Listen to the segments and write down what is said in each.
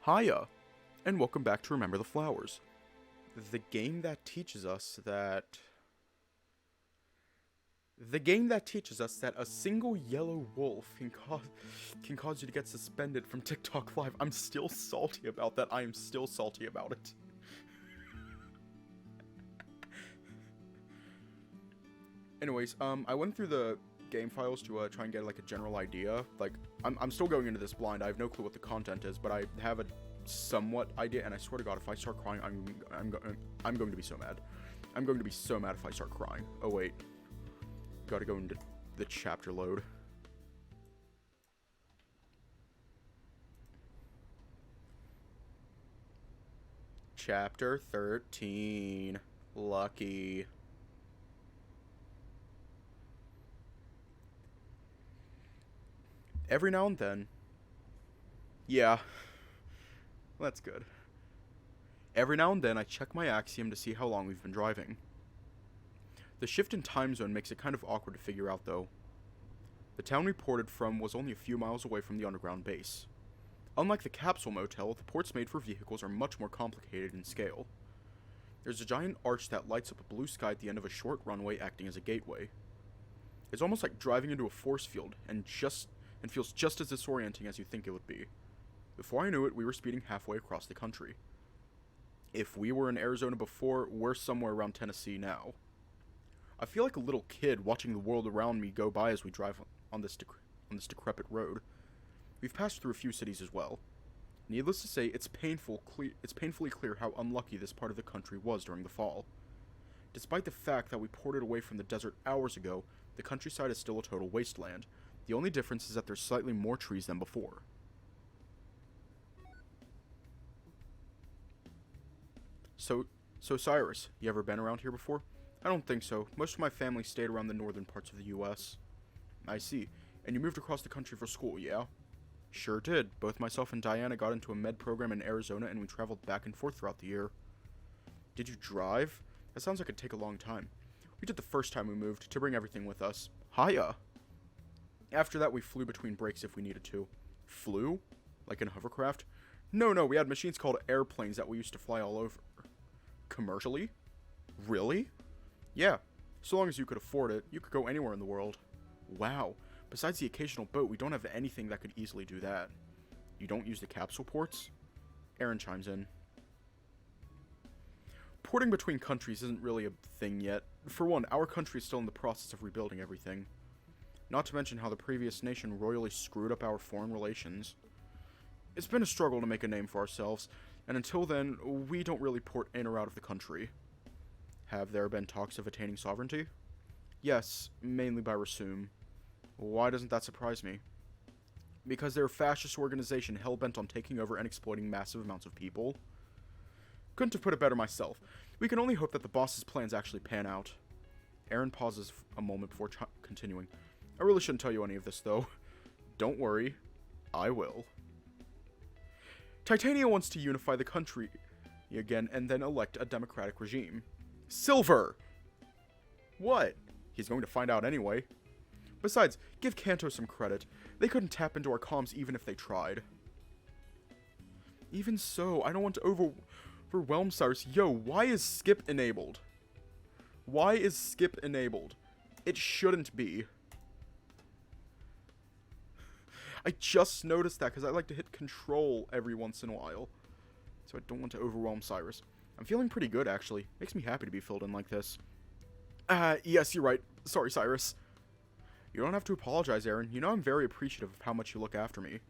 Hiya, and welcome back to Remember the Flowers, the game that teaches us that a single yellow wolf can cause you to get suspended from TikTok Live. I'm still salty about that. I am still salty about it. Anyways, I went through the game files to try and get like a general idea. Like, I'm still going into this blind. I have no clue what the content is, but I have a somewhat idea. And I swear to God, if I start crying, I'm going to be so mad. I'm going to be so mad if I start crying. Oh wait, gotta go into the chapter load. Chapter 13. Lucky. Every now and then. Yeah. That's good. Every now and then I check my Axiom to see how long we've been driving. The shift in time zone makes it kind of awkward to figure out though. The town we ported from was only a few miles away from the underground base. Unlike the capsule motel, the ports made for vehicles are much more complicated in scale. There's a giant arch that lights up a blue sky at the end of a short runway acting as a gateway. It's almost like driving into a force field and feels just as disorienting as you think it would be. Before I knew it, we were speeding halfway across the country. If we were in Arizona before, we're somewhere around Tennessee now. I feel like a little kid watching the world around me go by as we drive on this decrepit road. We've passed through a few cities as well. Needless to say, it's painfully clear how unlucky this part of the country was during the fall. Despite the fact that we ported away from the desert hours ago, the countryside is still a total wasteland. The only difference is that there's slightly more trees than before. So Cyrus, you ever been around here before? I don't think so. Most of my family stayed around the northern parts of the US. I see. And you moved across the country for school, yeah? Sure did. Both myself and Diana got into a med program in Arizona and we traveled back and forth throughout the year. Did you drive? That sounds like it'd take a long time. We did the first time we moved, to bring everything with us. Hiya! After that, we flew between breaks if we needed to. Flew? Like in a hovercraft? No, we had machines called airplanes that we used to fly all over. Commercially? Really? Yeah. So long as you could afford it, you could go anywhere in the world. Wow. Besides the occasional boat, we don't have anything that could easily do that. You don't use the capsule ports? Aaron chimes in. Porting between countries isn't really a thing yet. For one, our country is still in the process of rebuilding everything. Not to mention how the previous nation royally screwed up our foreign relations. It's been a struggle to make a name for ourselves, and until then, we don't really port in or out of the country. Have there been talks of attaining sovereignty? Yes, mainly by Rasum. Why doesn't that surprise me? Because they're a fascist organization hell-bent on taking over and exploiting massive amounts of people. Couldn't have put it better myself. We can only hope that the boss's plans actually pan out. Aaron pauses a moment before continuing. I really shouldn't tell you any of this, though. Don't worry. I will. Titania wants to unify the country again and then elect a democratic regime. Silver! What? He's going to find out anyway. Besides, give Kanto some credit. They couldn't tap into our comms even if they tried. Even so, I don't want to overwhelm Cyrus. Yo, why is skip enabled? Why is skip enabled? It shouldn't be. I just noticed that because I like to hit control every once in a while. So I don't want to overwhelm Cyrus. I'm feeling pretty good, actually. Makes me happy to be filled in like this. Yes, you're right. Sorry, Cyrus. You don't have to apologize, Aaron. You know I'm very appreciative of how much you look after me.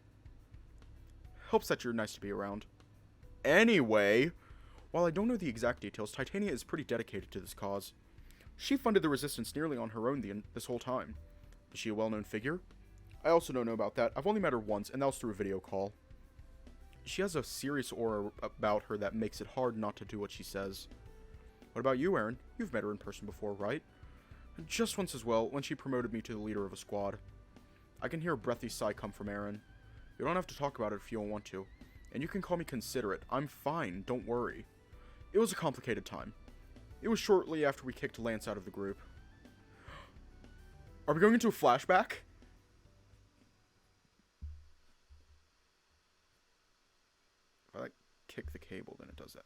Helps that you're nice to be around. Anyway, while I don't know the exact details, Titania is pretty dedicated to this cause. She funded the resistance nearly on her own this whole time. Is she a well-known figure? I also don't know about that. I've only met her once, and that was through a video call. She has a serious aura about her that makes it hard not to do what she says. What about you, Aaron? You've met her in person before, right? Just once as well, when she promoted me to the leader of a squad. I can hear a breathy sigh come from Aaron. You don't have to talk about it if you don't want to. And you can call me considerate. I'm fine, don't worry. It was a complicated time. It was shortly after we kicked Lance out of the group. Are we going into a flashback? If I, like, kick the cable, then it does that.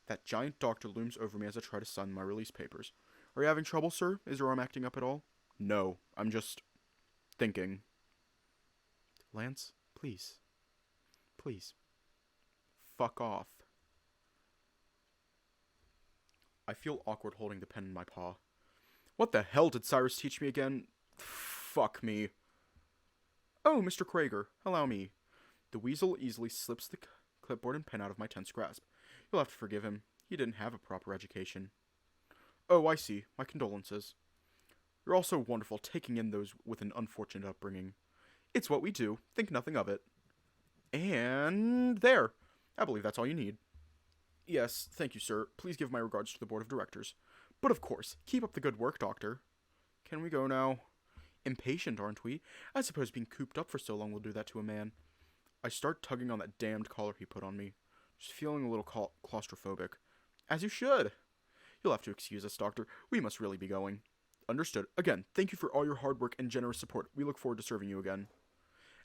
That giant doctor looms over me as I try to sign my release papers. Are you having trouble, sir? Is your arm acting up at all? No, I'm just thinking. Lance, please. Please. Fuck off. I feel awkward holding the pen in my paw. What the hell did Cyrus teach me again? Fuck me. Oh, Mr. Krager, allow me. The weasel easily slips the clipboard and pen out of my tense grasp. You'll have to forgive him. He didn't have a proper education. Oh, I see. My condolences. You're also wonderful taking in those with an unfortunate upbringing. It's what we do. Think nothing of it. And there. I believe that's all you need. Yes, thank you, sir. Please give my regards to the board of directors. But of course, keep up the good work, Doctor. Can we go now? Impatient, aren't we? I suppose being cooped up for so long will do that to a man. I start tugging on that damned collar he put on me. Just feeling a little claustrophobic. As you should. You'll have to excuse us, Doctor. We must really be going. Understood. Again, thank you for all your hard work and generous support. We look forward to serving you again.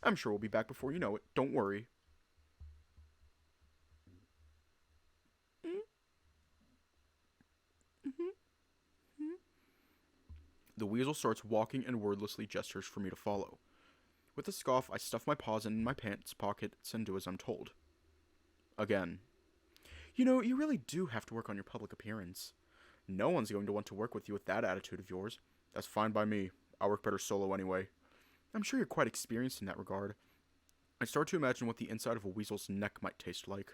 I'm sure we'll be back before you know it. Don't worry. The weasel starts walking and wordlessly gestures for me to follow. With a scoff, I stuff my paws in my pants pockets and do as I'm told. Again. You know, you really do have to work on your public appearance. No one's going to want to work with you with that attitude of yours. That's fine by me. I'll work better solo anyway. I'm sure you're quite experienced in that regard. I start to imagine what the inside of a weasel's neck might taste like.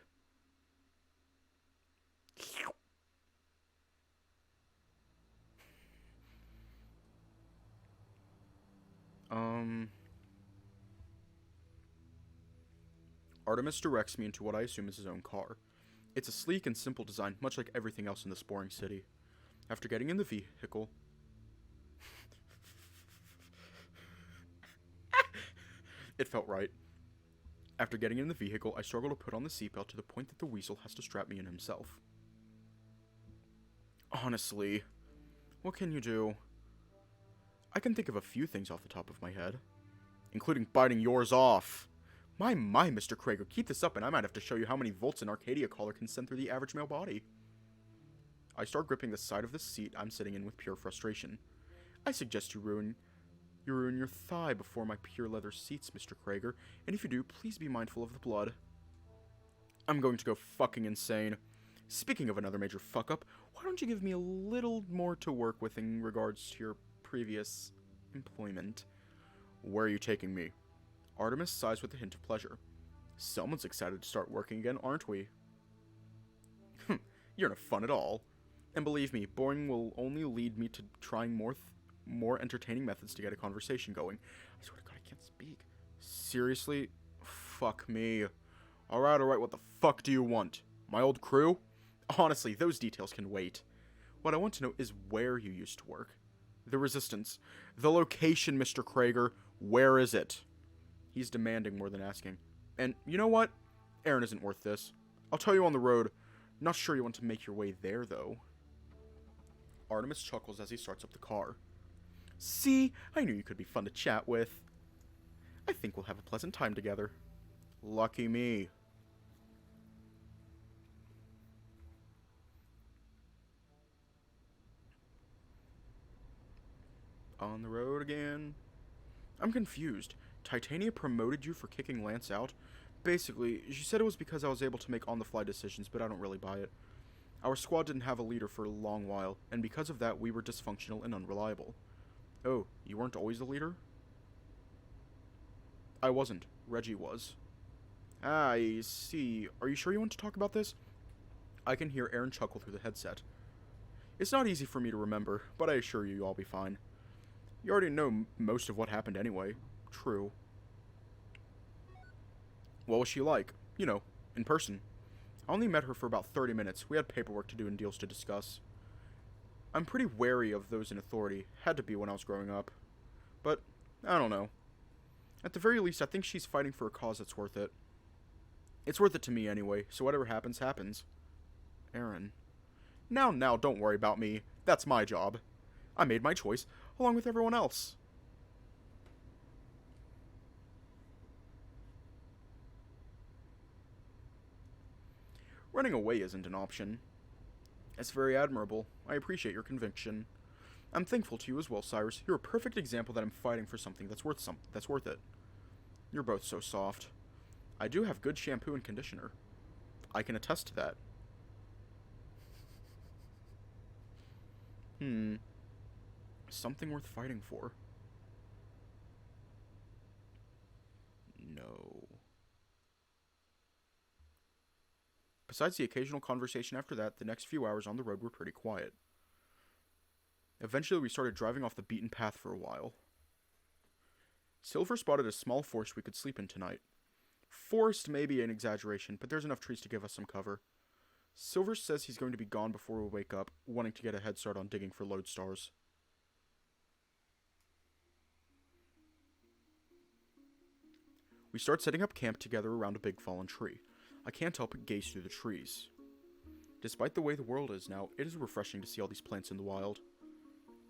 Artemis directs me into what I assume is his own car. It's a sleek and simple design, much like everything else in this boring city. After getting in the vehicle... It felt right. After getting in the vehicle, I struggle to put on the seatbelt to the point that the weasel has to strap me in himself. Honestly, what can you do? I can think of a few things off the top of my head, including biting yours off. My, Mr. Krager, keep this up and I might have to show you how many volts an Arcadia collar can send through the average male body. I start gripping the side of the seat I'm sitting in with pure frustration. I suggest you ruin your thigh before my pure leather seats, Mr. Krager, and if you do, please be mindful of the blood. I'm going to go fucking insane. Speaking of another major fuck-up, why don't you give me a little more to work with in regards to your previous employment? Where are you taking me? Artemis sighs with a hint of pleasure. Someone's excited to start working again, aren't we? You're not fun at all. And believe me, boring will only lead me to trying more entertaining methods to get a conversation going. I swear to God, I can't speak. Seriously? Fuck me. Alright, what the fuck do you want? My old crew? Honestly, those details can wait. What I want to know is where you used to work. The Resistance. The location, Mr. Krager. Where is it? He's demanding more than asking. And you know what? Aaron isn't worth this. I'll tell you on the road. Not sure you want to make your way there, though. Artemis chuckles as he starts up the car. See? I knew you could be fun to chat with. I think we'll have a pleasant time together. Lucky me. On the road again. I'm confused. Titania promoted you for kicking Lance out? Basically, she said it was because I was able to make on-the-fly decisions, but I don't really buy it. Our squad didn't have a leader for a long while, and because of that, we were dysfunctional and unreliable. Oh, you weren't always the leader? I wasn't. Reggie was. I see. Are you sure you want to talk about this? I can hear Aaron chuckle through the headset. It's not easy for me to remember, but I assure you you'll be fine. You already know most of what happened anyway. True. What was she like? You know, in person. I only met her for about 30 minutes. We had paperwork to do and deals to discuss. I'm pretty wary of those in authority. Had to be when I was growing up. But, I don't know. At the very least, I think she's fighting for a cause that's worth it. It's worth it to me anyway, so whatever happens, happens. Aaron. Now, don't worry about me. That's my job. I made my choice, along with everyone else. Running away isn't an option. It's very admirable. I appreciate your conviction. I'm thankful to you as well, Cyrus. You're a perfect example that I'm fighting for something that's worth it. You're both so soft. I do have good shampoo and conditioner. I can attest to that. Something worth fighting for. No. Besides the occasional conversation after that, the next few hours on the road were pretty quiet. Eventually, we started driving off the beaten path for a while. Silver spotted a small forest we could sleep in tonight. Forest may be an exaggeration, but there's enough trees to give us some cover. Silver says he's going to be gone before we wake up, wanting to get a head start on digging for lodestars. We start setting up camp together around a big fallen tree. I can't help but gaze through the trees. Despite the way the world is now, it is refreshing to see all these plants in the wild.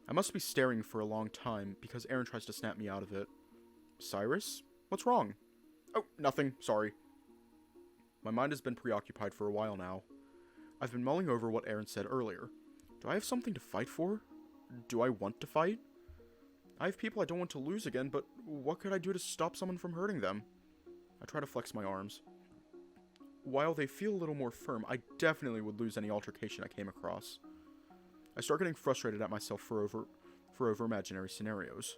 I must be staring for a long time because Aaron tries to snap me out of it. Cyrus? What's wrong? Oh, nothing. Sorry. My mind has been preoccupied for a while now. I've been mulling over what Aaron said earlier. Do I have something to fight for? Do I want to fight? I have people I don't want to lose again, but what could I do to stop someone from hurting them? I try to flex my arms. While they feel a little more firm, I definitely would lose any altercation I came across. I start getting frustrated at myself for over imaginary scenarios.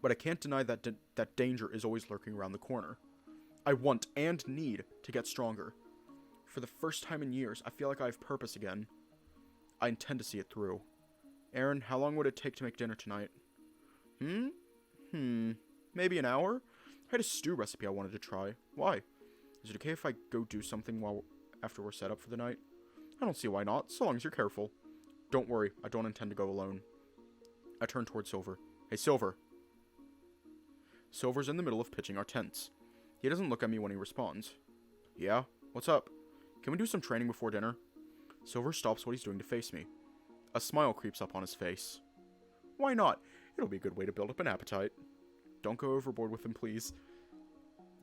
But I can't deny that danger is always lurking around the corner. I want and need to get stronger. For the first time in years, I feel like I have purpose again. I intend to see it through. Aaron, how long would it take to make dinner tonight? Maybe an hour? I had a stew recipe I wanted to try. Why? Is it okay if I go do something after we're set up for the night? I don't see why not, so long as you're careful. Don't worry, I don't intend to go alone. I turn toward Silver. Hey, Silver. Silver's in the middle of pitching our tents. He doesn't look at me when he responds. Yeah? What's up? Can we do some training before dinner? Silver stops what he's doing to face me. A smile creeps up on his face. Why not? It'll be a good way to build up an appetite. Don't go overboard with him, please.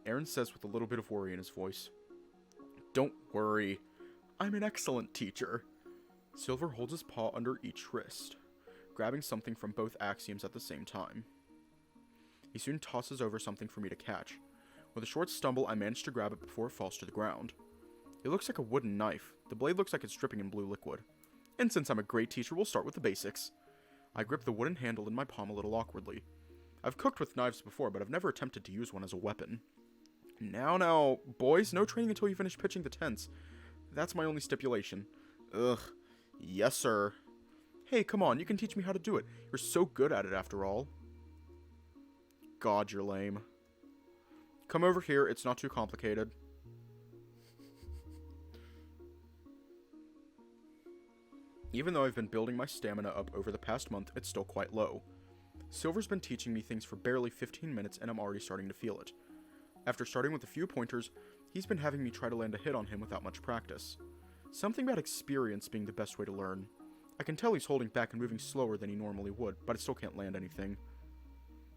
Aaron says with a little bit of worry in his voice. Don't worry. I'm an excellent teacher. Silver holds his paw under each wrist, grabbing something from both axioms at the same time. He soon tosses over something for me to catch. With a short stumble, I manage to grab it before it falls to the ground. It looks like a wooden knife. The blade looks like it's dripping in blue liquid. And since I'm a great teacher, we'll start with the basics. I grip the wooden handle in my palm a little awkwardly. I've cooked with knives before, but I've never attempted to use one as a weapon. Now, boys, no training until you finish pitching the tents. That's my only stipulation. Ugh. Yes, sir. Hey, come on, you can teach me how to do it. You're so good at it, after all. God, you're lame. Come over here, it's not too complicated. Even though I've been building my stamina up over the past month, it's still quite low. Silver's been teaching me things for barely 15 minutes, and I'm already starting to feel it. After starting with a few pointers, he's been having me try to land a hit on him without much practice. Something about experience being the best way to learn. I can tell he's holding back and moving slower than he normally would, but I still can't land anything.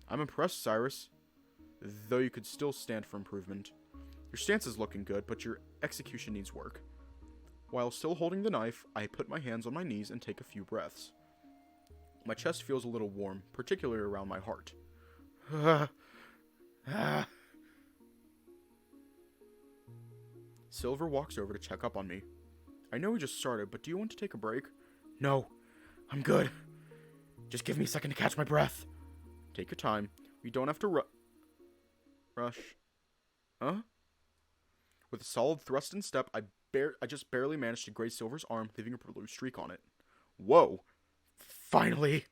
I'm impressed, Cyrus. Though you could still stand for improvement. Your stance is looking good, but your execution needs work. While still holding the knife, I put my hands on my knees and take a few breaths. My chest feels a little warm, particularly around my heart. Silver walks over to check up on me. I know we just started, but do you want to take a break? No, I'm good. Just give me a second to catch my breath. Take your time. We don't have to rush. Huh? With a solid thrust and step, I just barely managed to graze Silver's arm, leaving a blue streak on it. Whoa! Finally!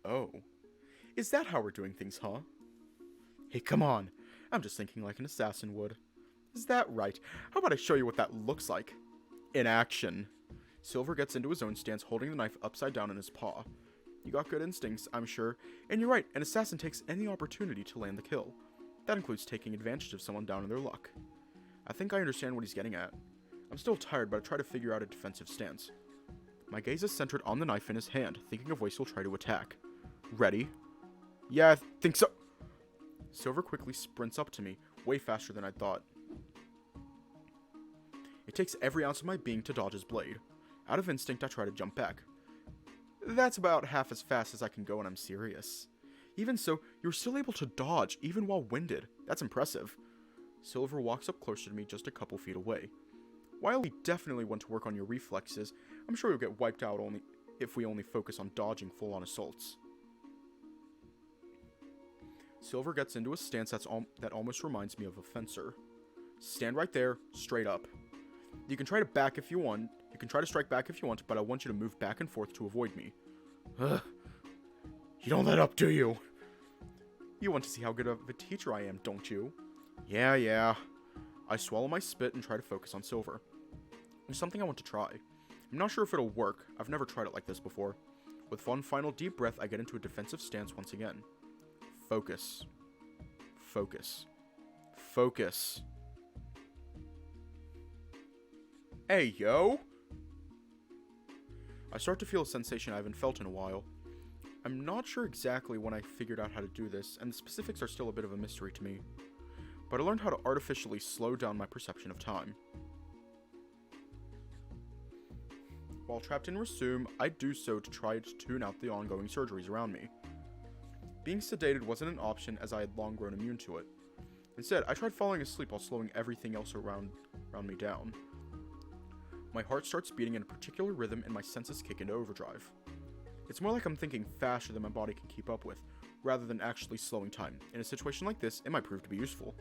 Oh. Is that how we're doing things, huh? Hey, come on. I'm just thinking like an assassin would. Is that right? How about I show you what that looks like? In action. Silver gets into his own stance, holding the knife upside down in his paw. You got good instincts, I'm sure. And you're right, an assassin takes any opportunity to land the kill. That includes taking advantage of someone down in their luck. I think I understand what he's getting at. I'm still tired, but I try to figure out a defensive stance. My gaze is centered on the knife in his hand, thinking a voice will try to attack. Ready? Yeah, I think so. Silver quickly sprints up to me, way faster than I thought. It takes every ounce of my being to dodge his blade. Out of instinct, I try to jump back. That's about half as fast as I can go when I'm serious. Even so, you're still able to dodge, even while winded. That's impressive. Silver walks up closer to me just a couple feet away. While we definitely want to work on your reflexes, I'm sure you'll get wiped out only if we only focus on dodging full-on assaults. Silver gets into a stance that almost reminds me of a fencer. Stand right there, straight up. You can try to back if you want. You can try to strike back if you want, but I want you to move back and forth to avoid me. You don't let up, do you? You want to see how good of a teacher I am, don't you? Yeah. I swallow my spit and try to focus on Silver. There's something I want to try. I'm not sure if it'll work. I've never tried it like this before. With one final deep breath, I get into a defensive stance once again. Focus. Focus. Focus. Hey, yo! I start to feel a sensation I haven't felt in a while. I'm not sure exactly when I figured out how to do this, and the specifics are still a bit of a mystery to me. But I learned how to artificially slow down my perception of time. While trapped in Resume, I do so to try to tune out the ongoing surgeries around me. Being sedated wasn't an option as I had long grown immune to it. Instead, I tried falling asleep while slowing everything else around me down. My heart starts beating in a particular rhythm and my senses kick into overdrive. It's more like I'm thinking faster than my body can keep up with, rather than actually slowing time. In a situation like this, it might prove to be useful.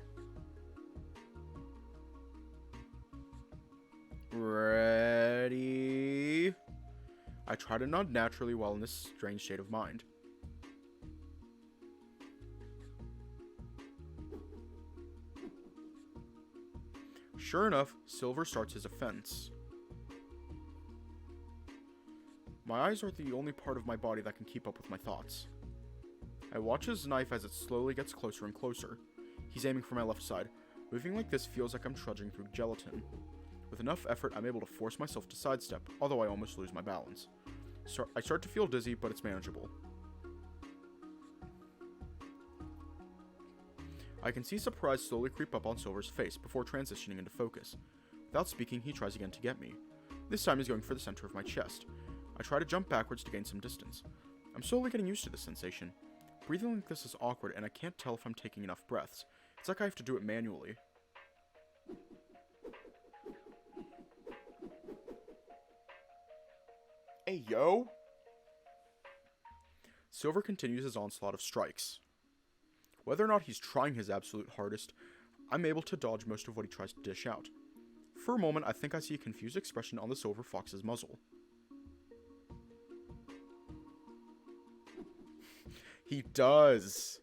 Ready? I try to nod naturally while in this strange state of mind. Sure enough, Silver starts his offense. My eyes are the only part of my body that can keep up with my thoughts. I watch his knife as it slowly gets closer and closer. He's aiming for my left side. Moving like this feels like I'm trudging through gelatin. With enough effort, I'm able to force myself to sidestep, although I almost lose my balance. I start to feel dizzy, but it's manageable. I can see surprise slowly creep up on Silver's face before transitioning into focus. Without speaking, he tries again to get me. This time he's going for the center of my chest. I try to jump backwards to gain some distance. I'm slowly getting used to this sensation. Breathing like this is awkward, and I can't tell if I'm taking enough breaths. It's like I have to do it manually. Hey, yo! Silver continues his onslaught of strikes. Whether or not he's trying his absolute hardest, I'm able to dodge most of what he tries to dish out. For a moment, I think I see a confused expression on the silver fox's muzzle. He does!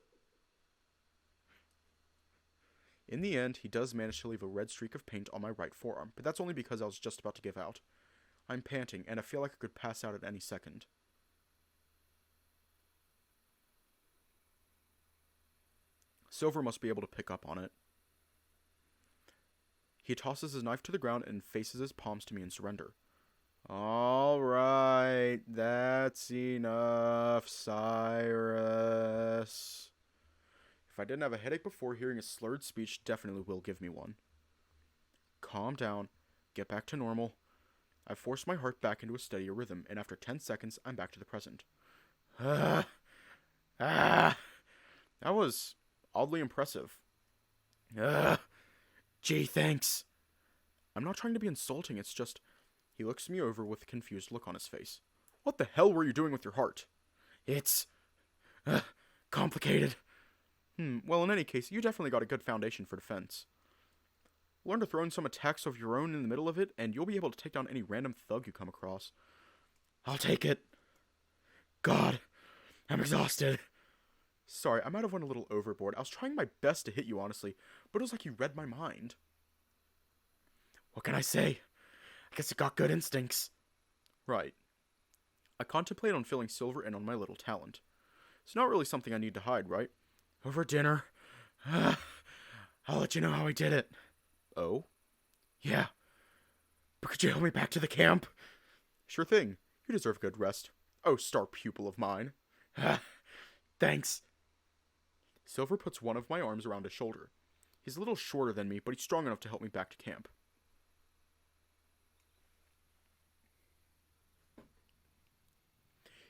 In the end, he does manage to leave a red streak of paint on my right forearm, but that's only because I was just about to give out. I'm panting, and I feel like I could pass out at any second. Silver must be able to pick up on it. He tosses his knife to the ground and faces his palms to me in surrender. Alright, that's enough, Cyrus. If I didn't have a headache before, hearing a slurred speech definitely will give me one. Calm down, get back to normal. I forced my heart back into a steadier rhythm, and after 10 seconds, I'm back to the present. That was oddly impressive. Gee, thanks. I'm not trying to be insulting, it's just... He looks me over with a confused look on his face. What the hell were you doing with your heart? It's... complicated. Well, in any case, you definitely got a good foundation for defense. Learn to throw in some attacks of your own in the middle of it, and you'll be able to take down any random thug you come across. I'll take it. God, I'm exhausted. Sorry, I might have went a little overboard. I was trying my best to hit you, honestly, but it was like you read my mind. What can I say? I guess I got good instincts. Right. I contemplate on filling Silver in on my little talent. It's not really something I need to hide, right? Over dinner. I'll let you know how I did it. Oh? Yeah. But could you help me back to the camp? Sure thing. You deserve good rest. Oh, star pupil of mine. Thanks. Silver puts one of my arms around his shoulder. He's a little shorter than me, but he's strong enough to help me back to camp.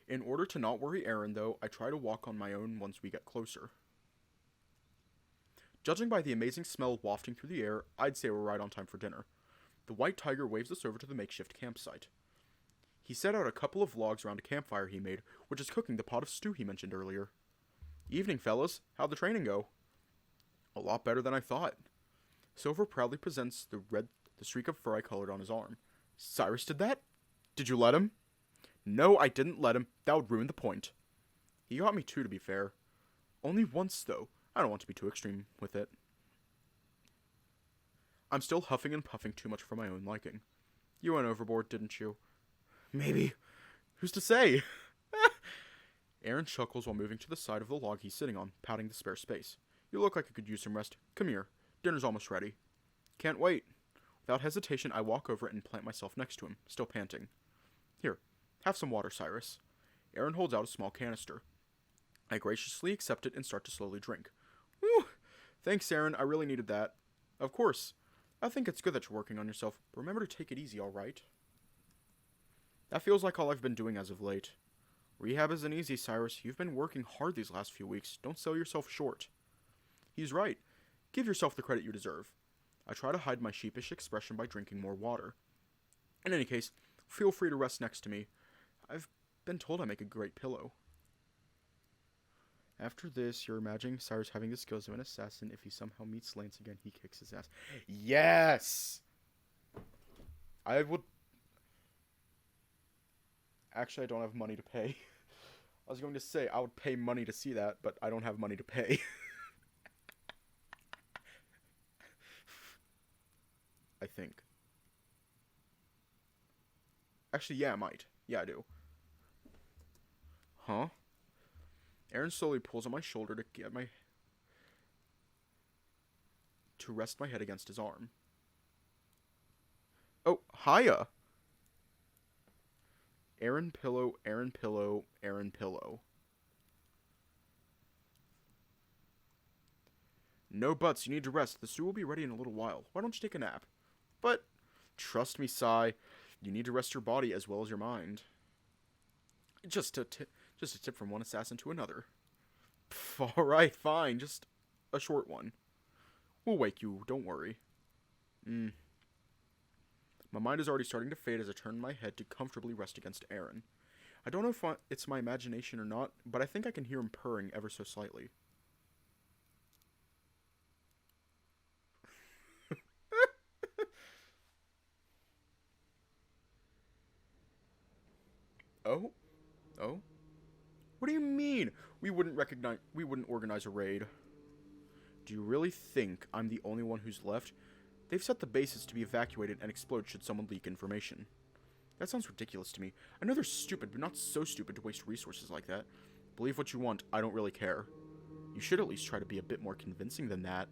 In order to not worry Aaron, though, I try to walk on my own once we get closer. Judging by the amazing smell wafting through the air, I'd say we're right on time for dinner. The white tiger waves us over to the makeshift campsite. He set out a couple of logs around a campfire he made, which is cooking the pot of stew he mentioned earlier. Evening, fellas. How'd the training go? A lot better than I thought. Silver proudly presents the streak of fur I colored on his arm. Cyrus did that? Did you let him? No, I didn't let him. That would ruin the point. He got me too, to be fair. Only once, though. I don't want to be too extreme with it. I'm still huffing and puffing too much for my own liking. You went overboard, didn't you? Maybe. Who's to say? Aaron chuckles while moving to the side of the log he's sitting on, patting the spare space. You look like you could use some rest. Come here. Dinner's almost ready. Can't wait. Without hesitation, I walk over and plant myself next to him, still panting. Here, have some water, Cyrus. Aaron holds out a small canister. I graciously accept it and start to slowly drink. Whew. Thanks, Aaron. I really needed that. Of course. I think it's good that you're working on yourself, but remember to take it easy, alright? That feels like all I've been doing as of late. Rehab isn't easy, Cyrus. You've been working hard these last few weeks. Don't sell yourself short. He's right. Give yourself the credit you deserve. I try to hide my sheepish expression by drinking more water. In any case, feel free to rest next to me. I've been told I make a great pillow. After this, you're imagining Cyrus having the skills of an assassin. If he somehow meets Lance again, he kicks his ass. Yes! I would... Actually, I don't have money to pay. I was going to say I would pay money to see that, but I don't have money to pay. I think. Actually, yeah, I might. Yeah, I do. Huh? Aaron slowly pulls on my shoulder to rest my head against his arm. Oh, hiya! Aaron pillow, Aaron pillow, Aaron pillow. No buts, you need to rest. The stew will be ready in a little while. Why don't you take a nap? But, trust me, Sai, you need to rest your body as well as your mind. Just a tip from one assassin to another. Alright, fine, just a short one. We'll wake you, don't worry. My mind is already starting to fade as I turn my head to comfortably rest against Aaron. I don't know if it's my imagination or not, but I think I can hear him purring ever so slightly. Oh? Oh? What do you mean? We wouldn't organize a raid. Do you really think I'm the only one who's left? They've set the bases to be evacuated and explode should someone leak information. That sounds ridiculous to me. I know they're stupid, but not so stupid to waste resources like that. Believe what you want, I don't really care. You should at least try to be a bit more convincing than that.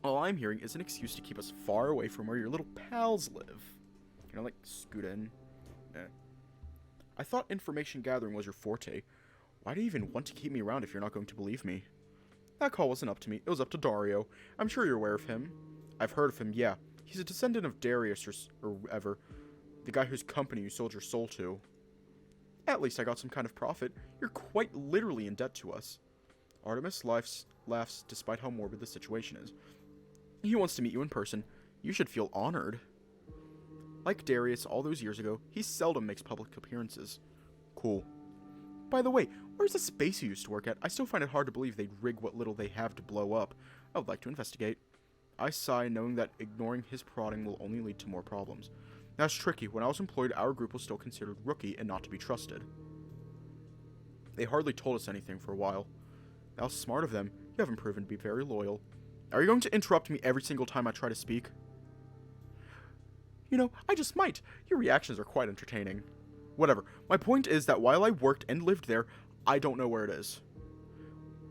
All I'm hearing is an excuse to keep us far away from where your little pals live. You know, like, scoot in. I thought information gathering was your forte. Why do you even want to keep me around if you're not going to believe me? That call wasn't up to me. It was up to Dario. I'm sure you're aware of him. I've heard of him, yeah. He's a descendant of Darius or whatever. The guy whose company you sold your soul to. At least I got some kind of profit. You're quite literally in debt to us. Artemis laughs despite how morbid the situation is. He wants to meet you in person. You should feel honored. Like Darius all those years ago, he seldom makes public appearances. Cool. By the way, where's the space you used to work at? I still find it hard to believe they'd rig what little they have to blow up. I would like to investigate. I sigh, knowing that ignoring his prodding will only lead to more problems. That's tricky. When I was employed, our group was still considered rookie and not to be trusted. They hardly told us anything for a while. How smart of them. You haven't proven to be very loyal. Are you going to interrupt me every single time I try to speak? You know, I just might. Your reactions are quite entertaining. Whatever. My point is that while I worked and lived there, I don't know where it is.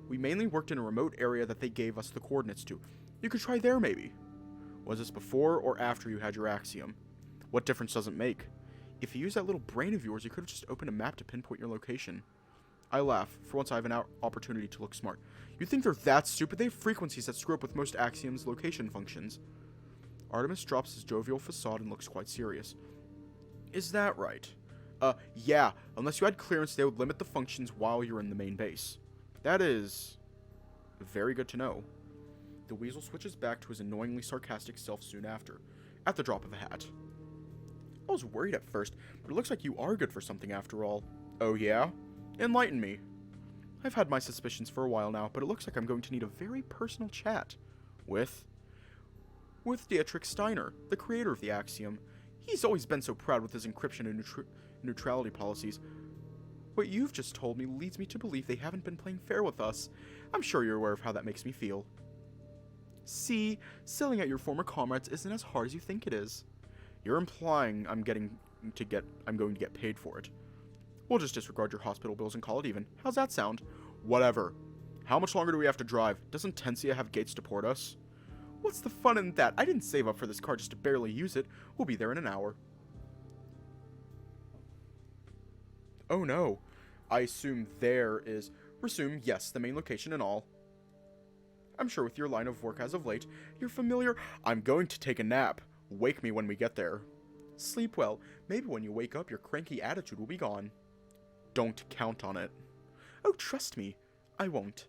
We mainly worked in a remote area that they gave us the coordinates to. You could try there, maybe. Was this before or after you had your axiom? What difference does it make? If you use that little brain of yours, you could have just opened a map to pinpoint your location. I laugh. For once I have an opportunity to look smart. You think they're that stupid? They have frequencies that screw up with most axioms' location functions. Artemis drops his jovial facade and looks quite serious. Is that right? Yeah. Unless you had clearance, they would limit the functions while you're in the main base. That is very good to know. The weasel switches back to his annoyingly sarcastic self soon after, at the drop of a hat. I was worried at first, but it looks like you are good for something after all. Oh yeah? Enlighten me. I've had my suspicions for a while now, but it looks like I'm going to need a very personal chat. With Dietrich Steiner, the creator of the Axiom. He's always been so proud with his encryption and neutrality policies. What you've just told me leads me to believe they haven't been playing fair with us. I'm sure you're aware of how that makes me feel. See, selling out your former comrades isn't as hard as you think it is. You're implying I'm going to get paid for it. We'll just disregard your hospital bills and call it even. How's that sound? Whatever. How much longer do we have to drive? Doesn't Tensia have gates to port us? What's the fun in that? I didn't save up for this car just to barely use it. We'll be there in an hour. Oh no. I assume there is... Resume, yes, the main location and all. I'm sure with your line of work as of late, you're familiar... I'm going to take a nap. Wake me when we get there. Sleep well. Maybe when you wake up, your cranky attitude will be gone. Don't count on it. Oh, trust me. I won't.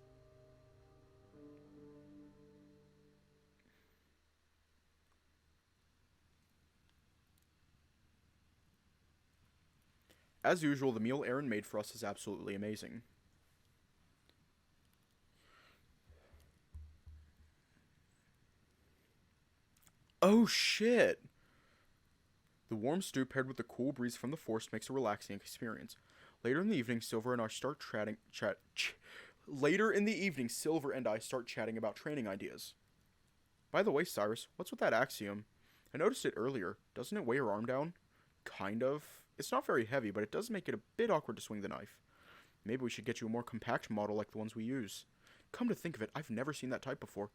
As usual, the meal Aaron made for us is absolutely amazing. Oh shit! The warm stew paired with the cool breeze from the forest makes a relaxing experience. Later in the evening, Silver and I start chatting about training ideas. By the way, Cyrus, what's with that axiom? I noticed it earlier. Doesn't it weigh your arm down? Kind of. It's not very heavy, but it does make it a bit awkward to swing the knife. Maybe we should get you a more compact model like the ones we use. Come to think of it, I've never seen that type before.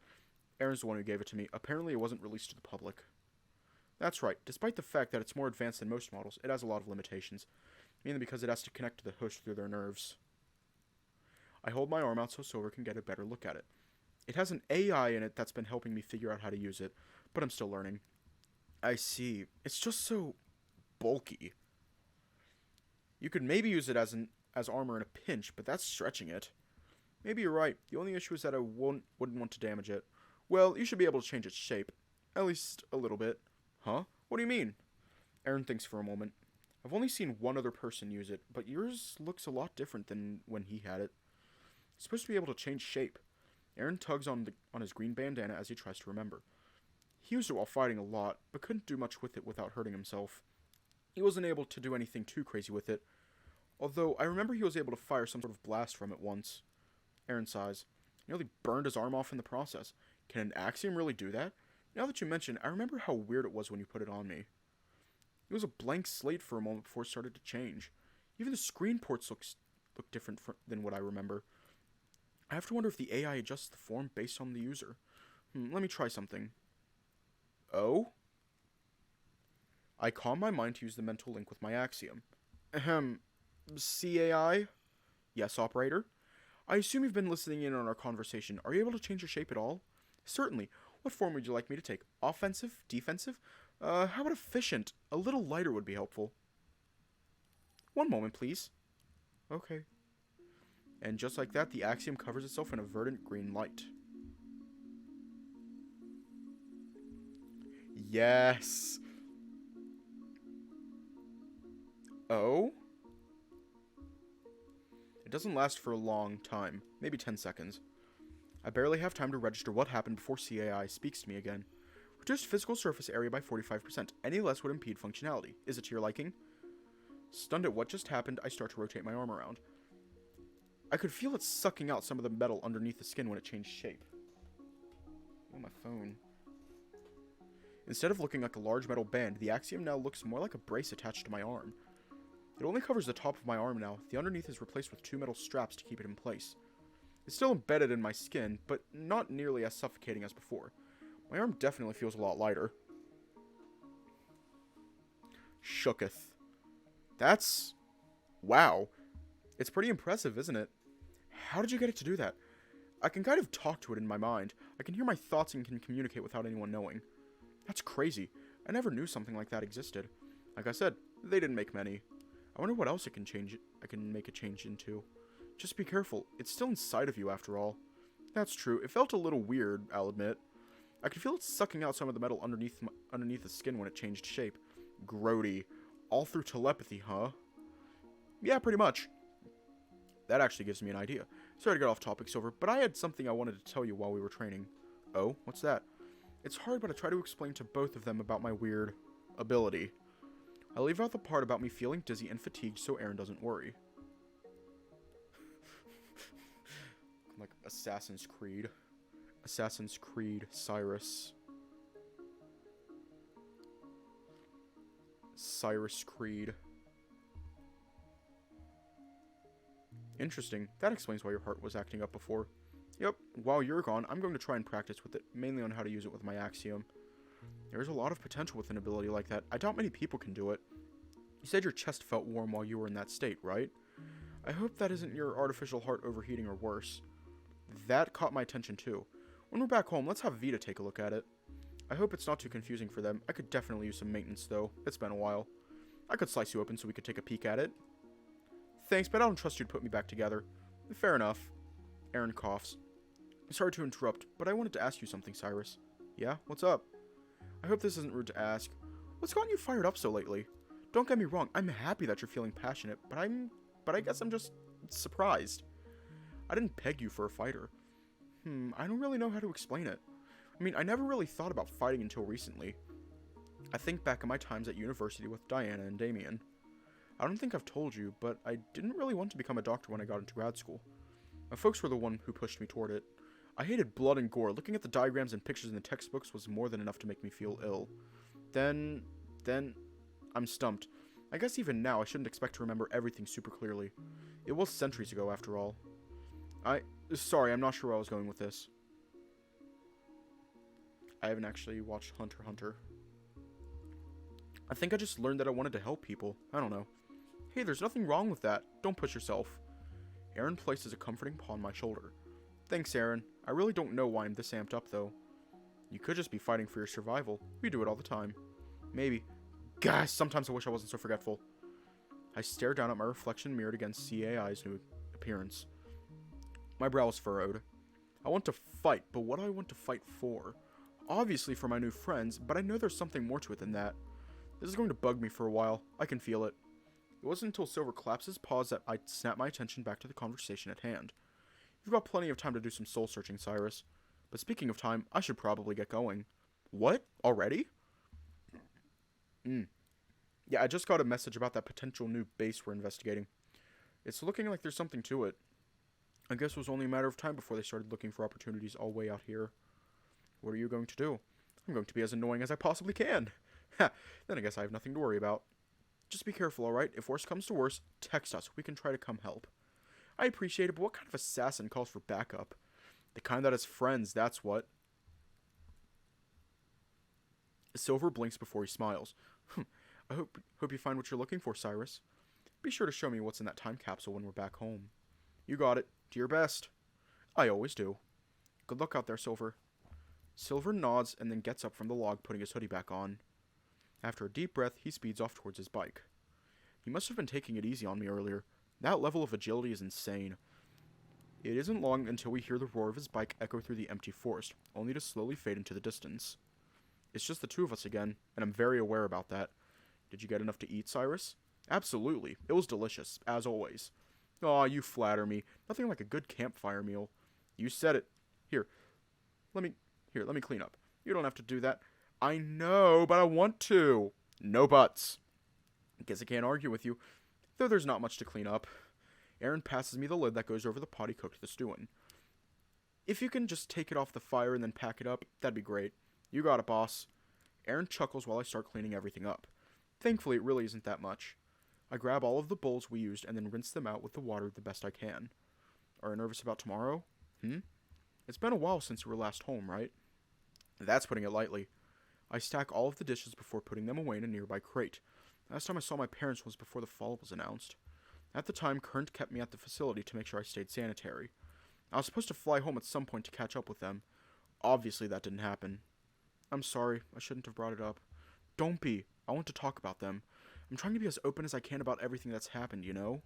Aaron's the one who gave it to me. Apparently it wasn't released to the public. That's right. Despite the fact that it's more advanced than most models, it has a lot of limitations. Mainly because it has to connect to the host through their nerves. I hold my arm out so Silver can get a better look at it. It has an AI in it that's been helping me figure out how to use it, but I'm still learning. I see. It's just so bulky. You could maybe use it as armor in a pinch, but that's stretching it. Maybe you're right. The only issue is that I wouldn't want to damage it. Well, you should be able to change its shape. At least a little bit. Huh? What do you mean? Aaron thinks for a moment. I've only seen one other person use it, but yours looks a lot different than when he had it. It's supposed to be able to change shape. Aaron tugs on his green bandana as he tries to remember. He used it while fighting a lot, but couldn't do much with it without hurting himself. He wasn't able to do anything too crazy with it, although I remember he was able to fire some sort of blast from it once. Aaron sighs. He nearly burned his arm off in the process. Can an axiom really do that? Now that you mention, I remember how weird it was when you put it on me. It was a blank slate for a moment before it started to change. Even the screen ports look different than what I remember. I have to wonder if the AI adjusts the form based on the user. Let me try something. Oh? I calm my mind to use the mental link with my axiom. CAI? Yes, operator? I assume you've been listening in on our conversation. Are you able to change your shape at all? Certainly. What form would you like me to take? Offensive? Defensive? How about efficient? A little lighter would be helpful. One moment, please. Okay. And just like that, the axiom covers itself in a verdant green light. Yes! Oh? It doesn't last for a long time, maybe 10 seconds. I barely have time to register what happened before CAI speaks to me again. Reduced physical surface area by 45%. Any less would impede functionality. Is it to your liking? Stunned at what just happened, I start to rotate my arm around. I could feel it sucking out some of the metal underneath the skin when it changed shape. Oh, my phone. Instead of looking like a large metal band, the axiom now looks more like a brace attached to my arm. It only covers the top of my arm now. The underneath is replaced with 2 metal straps to keep it in place. It's still embedded in my skin, but not nearly as suffocating as before. My arm definitely feels a lot lighter. Shooketh. That's... wow. It's pretty impressive, isn't it? How did you get it to do that? I can kind of talk to it in my mind. I can hear my thoughts and can communicate without anyone knowing. That's crazy. I never knew something like that existed. Like I said, they didn't make many. I wonder what else it can change. I can make a change into. Just be careful. It's still inside of you after all. That's true. It felt a little weird, I'll admit. I could feel it sucking out some of the metal underneath the skin when it changed shape. Grody. All through telepathy, huh? Yeah, pretty much. That actually gives me an idea. Sorry to get off topic, Silver, but I had something I wanted to tell you while we were training. Oh, what's that? It's hard, but I try to explain to both of them about my weird ability. I leave out the part about me feeling dizzy and fatigued so Aaron doesn't worry. Like Assassin's Creed. Assassin's Creed Cyrus. Cyrus Creed. Interesting. That explains why your heart was acting up before. Yep, while you're gone, I'm going to try and practice with it, mainly on how to use it with my axiom. There's a lot of potential with an ability like that. I doubt many people can do it. You said your chest felt warm while you were in that state, right? I hope that isn't your artificial heart overheating or worse. That caught my attention too. When we're back home, let's have Vita take a look at it. I hope it's not too confusing for them. I could definitely use some maintenance though. It's been a while. I could slice you open so we could take a peek at it. Thanks, but I don't trust you to put me back together. Fair enough. Aaron coughs. Sorry to interrupt, but I wanted to ask you something, Cyrus. Yeah? What's up? I hope this isn't rude to ask. What's gotten you fired up so lately? Don't get me wrong, I'm happy that you're feeling passionate, but I guess I'm just surprised. I didn't peg you for a fighter. I don't really know how to explain it. I mean, I never really thought about fighting until recently. I think back on my times at university with Diana and Damien. I don't think I've told you, but I didn't really want to become a doctor when I got into grad school. My folks were the one who pushed me toward it. I hated blood and gore. Looking at the diagrams and pictures in the textbooks was more than enough to make me feel ill. Then, I'm stumped. I guess even now I shouldn't expect to remember everything super clearly. It was centuries ago after all. Sorry, I'm not sure where I was going with this. I haven't actually watched Hunter x Hunter. I think I just learned that I wanted to help people. I don't know. Hey, there's nothing wrong with that. Don't push yourself. Aaron places a comforting paw on my shoulder. Thanks, Aaron. I really don't know why I'm this amped up, though. You could just be fighting for your survival. We do it all the time. Maybe. Gosh, sometimes I wish I wasn't so forgetful. I stare down at my reflection mirrored against CAI's new appearance. My brow is furrowed. I want to fight, but what do I want to fight for? Obviously for my new friends, but I know there's something more to it than that. This is going to bug me for a while. I can feel it. It wasn't until Silver claps his paws that I snapped my attention back to the conversation at hand. You've got plenty of time to do some soul-searching, Cyrus. But speaking of time, I should probably get going. What? Already? Yeah, I just got a message about that potential new base we're investigating. It's looking like there's something to it. I guess it was only a matter of time before they started looking for opportunities all the way out here. What are you going to do? I'm going to be as annoying as I possibly can. Ha! Then I guess I have nothing to worry about. Just be careful, alright? If worse comes to worse, text us. We can try to come help. I appreciate it, but what kind of assassin calls for backup? The kind that has friends, that's what. Silver blinks before he smiles. I hope you find what you're looking for, Cyrus. Be sure to show me what's in that time capsule when we're back home. You got it. Do your best. I always do. Good luck out there, Silver. Silver nods and then gets up from the log, putting his hoodie back on. After a deep breath, he speeds off towards his bike. He must have been taking it easy on me earlier. That level of agility is insane. It isn't long until we hear the roar of his bike echo through the empty forest, only to slowly fade into the distance. It's just the two of us again, and I'm very aware about that. Did you get enough to eat, Cyrus? Absolutely. It was delicious, as always. Aw, you flatter me. Nothing like a good campfire meal. You said it. Let me clean up. You don't have to do that. I know, but I want to. No buts. Guess I can't argue with you, though there's not much to clean up. Aaron passes me the lid that goes over the pot he cooked the stew in. If you can just take it off the fire and then pack it up, that'd be great. You got it, boss. Aaron chuckles while I start cleaning everything up. Thankfully, it really isn't that much. I grab all of the bowls we used and then rinse them out with the water the best I can. Are you nervous about tomorrow? It's been a while since you were last home, right? That's putting it lightly. I stack all of the dishes before putting them away in a nearby crate. Last time I saw my parents was before the fall was announced. At the time, Current kept me at the facility to make sure I stayed sanitary. I was supposed to fly home at some point to catch up with them. Obviously, that didn't happen. I'm sorry, I shouldn't have brought it up. Don't be. I want to talk about them. I'm trying to be as open as I can about everything that's happened, you know?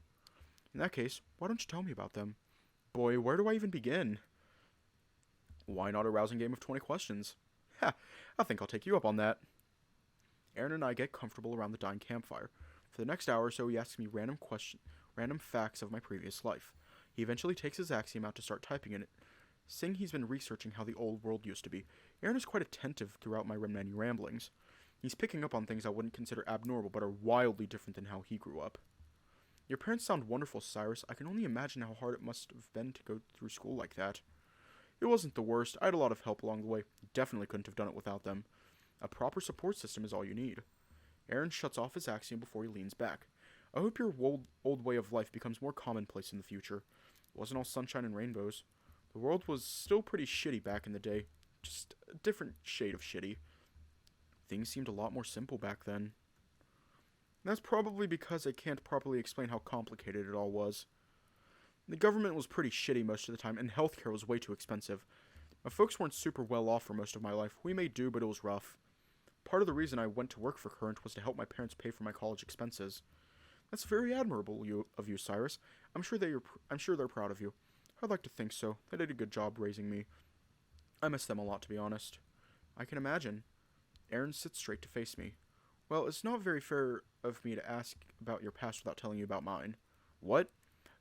In that case, why don't you tell me about them? Boy, where do I even begin? Why not a rousing game of 20 questions? Ha, I think I'll take you up on that. Aaron and I get comfortable around the dying campfire. For the next hour or so, he asks me random facts of my previous life. He eventually takes his axiom out to start typing in it, saying he's been researching how the old world used to be. Aaron is quite attentive throughout my many ramblings. He's picking up on things I wouldn't consider abnormal, but are wildly different than how he grew up. Your parents sound wonderful, Cyrus. I can only imagine how hard it must have been to go through school like that. It wasn't the worst. I had a lot of help along the way. Definitely couldn't have done it without them. A proper support system is all you need. Aaron shuts off his axiom before he leans back. I hope your old way of life becomes more commonplace in the future. It wasn't all sunshine and rainbows. The world was still pretty shitty back in the day. Just a different shade of shitty. Things seemed a lot more simple back then. That's probably because I can't properly explain how complicated it all was. The government was pretty shitty most of the time, and healthcare was way too expensive. My folks weren't super well off for most of my life. We made do, but it was rough. Part of the reason I went to work for Current was to help my parents pay for my college expenses. That's very admirable of you, Cyrus. I'm sure they're proud of you. I'd like to think so. They did a good job raising me. I miss them a lot, to be honest. I can imagine. Aaron sits straight to face me. Well, it's not very fair of me to ask about your past without telling you about mine. What?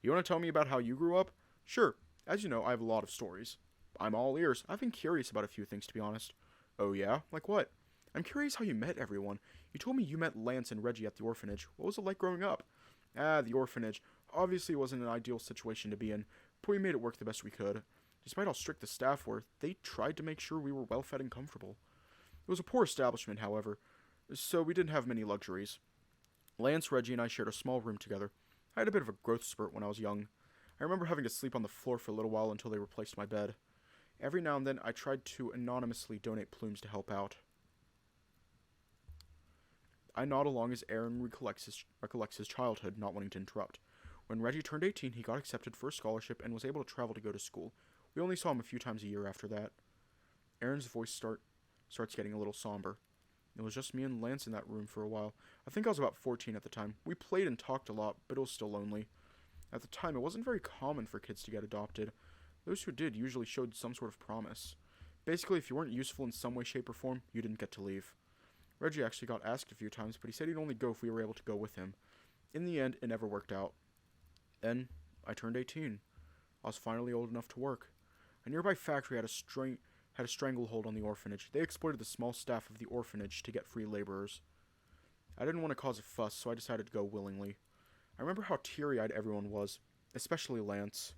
You want to tell me about how you grew up? Sure. As you know, I have a lot of stories. I'm all ears. I've been curious about a few things, to be honest. Oh yeah? Like what? I'm curious how you met everyone. You told me you met Lance and Reggie at the orphanage. What was it like growing up? The orphanage. Obviously it wasn't an ideal situation to be in, but we made it work the best we could. Despite how strict the staff were, they tried to make sure we were well fed and comfortable. It was a poor establishment, however, so we didn't have many luxuries. Lance, Reggie, and I shared a small room together. I had a bit of a growth spurt when I was young. I remember having to sleep on the floor for a little while until they replaced my bed. Every now and then, I tried to anonymously donate plumes to help out. I nod along as Aaron recollects his childhood, not wanting to interrupt. When Reggie turned 18, he got accepted for a scholarship and was able to travel to go to school. We only saw him a few times a year after that. Aaron's voice starts getting a little somber. It was just me and Lance in that room for a while. I think I was about 14 at the time. We played and talked a lot, but it was still lonely. At the time, it wasn't very common for kids to get adopted. Those who did usually showed some sort of promise. Basically, if you weren't useful in some way, shape, or form, you didn't get to leave. Reggie actually got asked a few times, but he said he'd only go if we were able to go with him. In the end, it never worked out. Then, I turned 18. I was finally old enough to work. A nearby factory had a stranglehold on the orphanage. They exploited the small staff of the orphanage to get free laborers. I didn't want to cause a fuss, so I decided to go willingly. I remember how teary-eyed everyone was, especially Lance.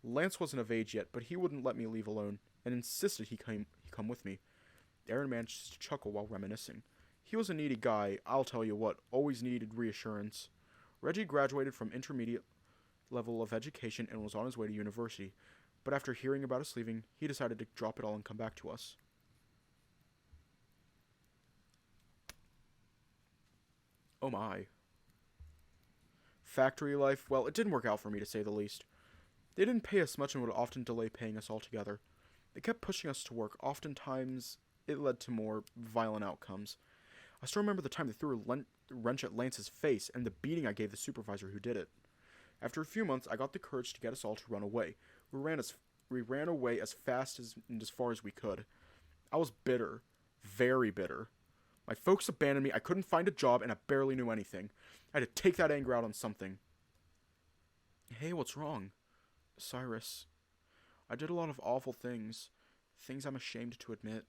Lance wasn't of age yet, but he wouldn't let me leave alone, and insisted he come with me. Aaron managed to chuckle while reminiscing. He was a needy guy, I'll tell you what, always needed reassurance. Reggie graduated from intermediate level of education and was on his way to university, but after hearing about us leaving, he decided to drop it all and come back to us. Oh my. Factory life, well, it didn't work out for me, to say the least. They didn't pay us much and would often delay paying us altogether. They kept pushing us to work. Oftentimes, it led to more violent outcomes. I still remember the time they threw a wrench at Lance's face and the beating I gave the supervisor who did it. After a few months, I got the courage to get us all to run away. We ran away as fast and as far as we could. I was bitter. Very bitter. My folks abandoned me, I couldn't find a job, and I barely knew anything. I had to take that anger out on something. Hey, what's wrong? Cyrus. I did a lot of awful things. Things I'm ashamed to admit.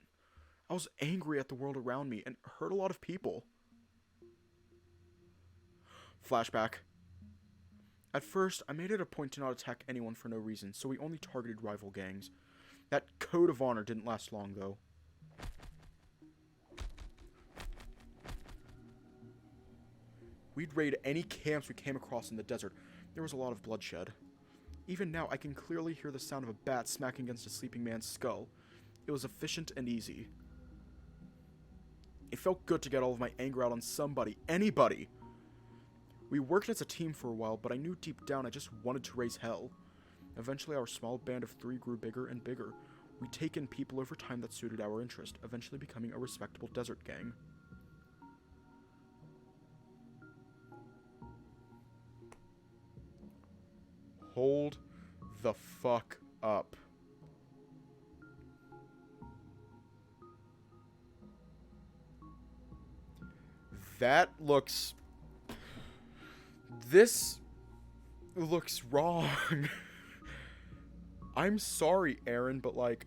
I was angry at the world around me and hurt a lot of people. Flashback. At first, I made it a point to not attack anyone for no reason, so we only targeted rival gangs. That code of honor didn't last long, though. We'd raid any camps we came across in the desert. There was a lot of bloodshed. Even now, I can clearly hear the sound of a bat smacking against a sleeping man's skull. It was efficient and easy. It felt good to get all of my anger out on somebody, anybody. We worked as a team for a while, but I knew deep down I just wanted to raise hell. Eventually, our small band of 3 grew bigger and bigger. We take in people over time that suited our interest, eventually becoming a respectable desert gang. Hold the fuck up. That looks... This looks wrong. I'm sorry, Aaron, but like...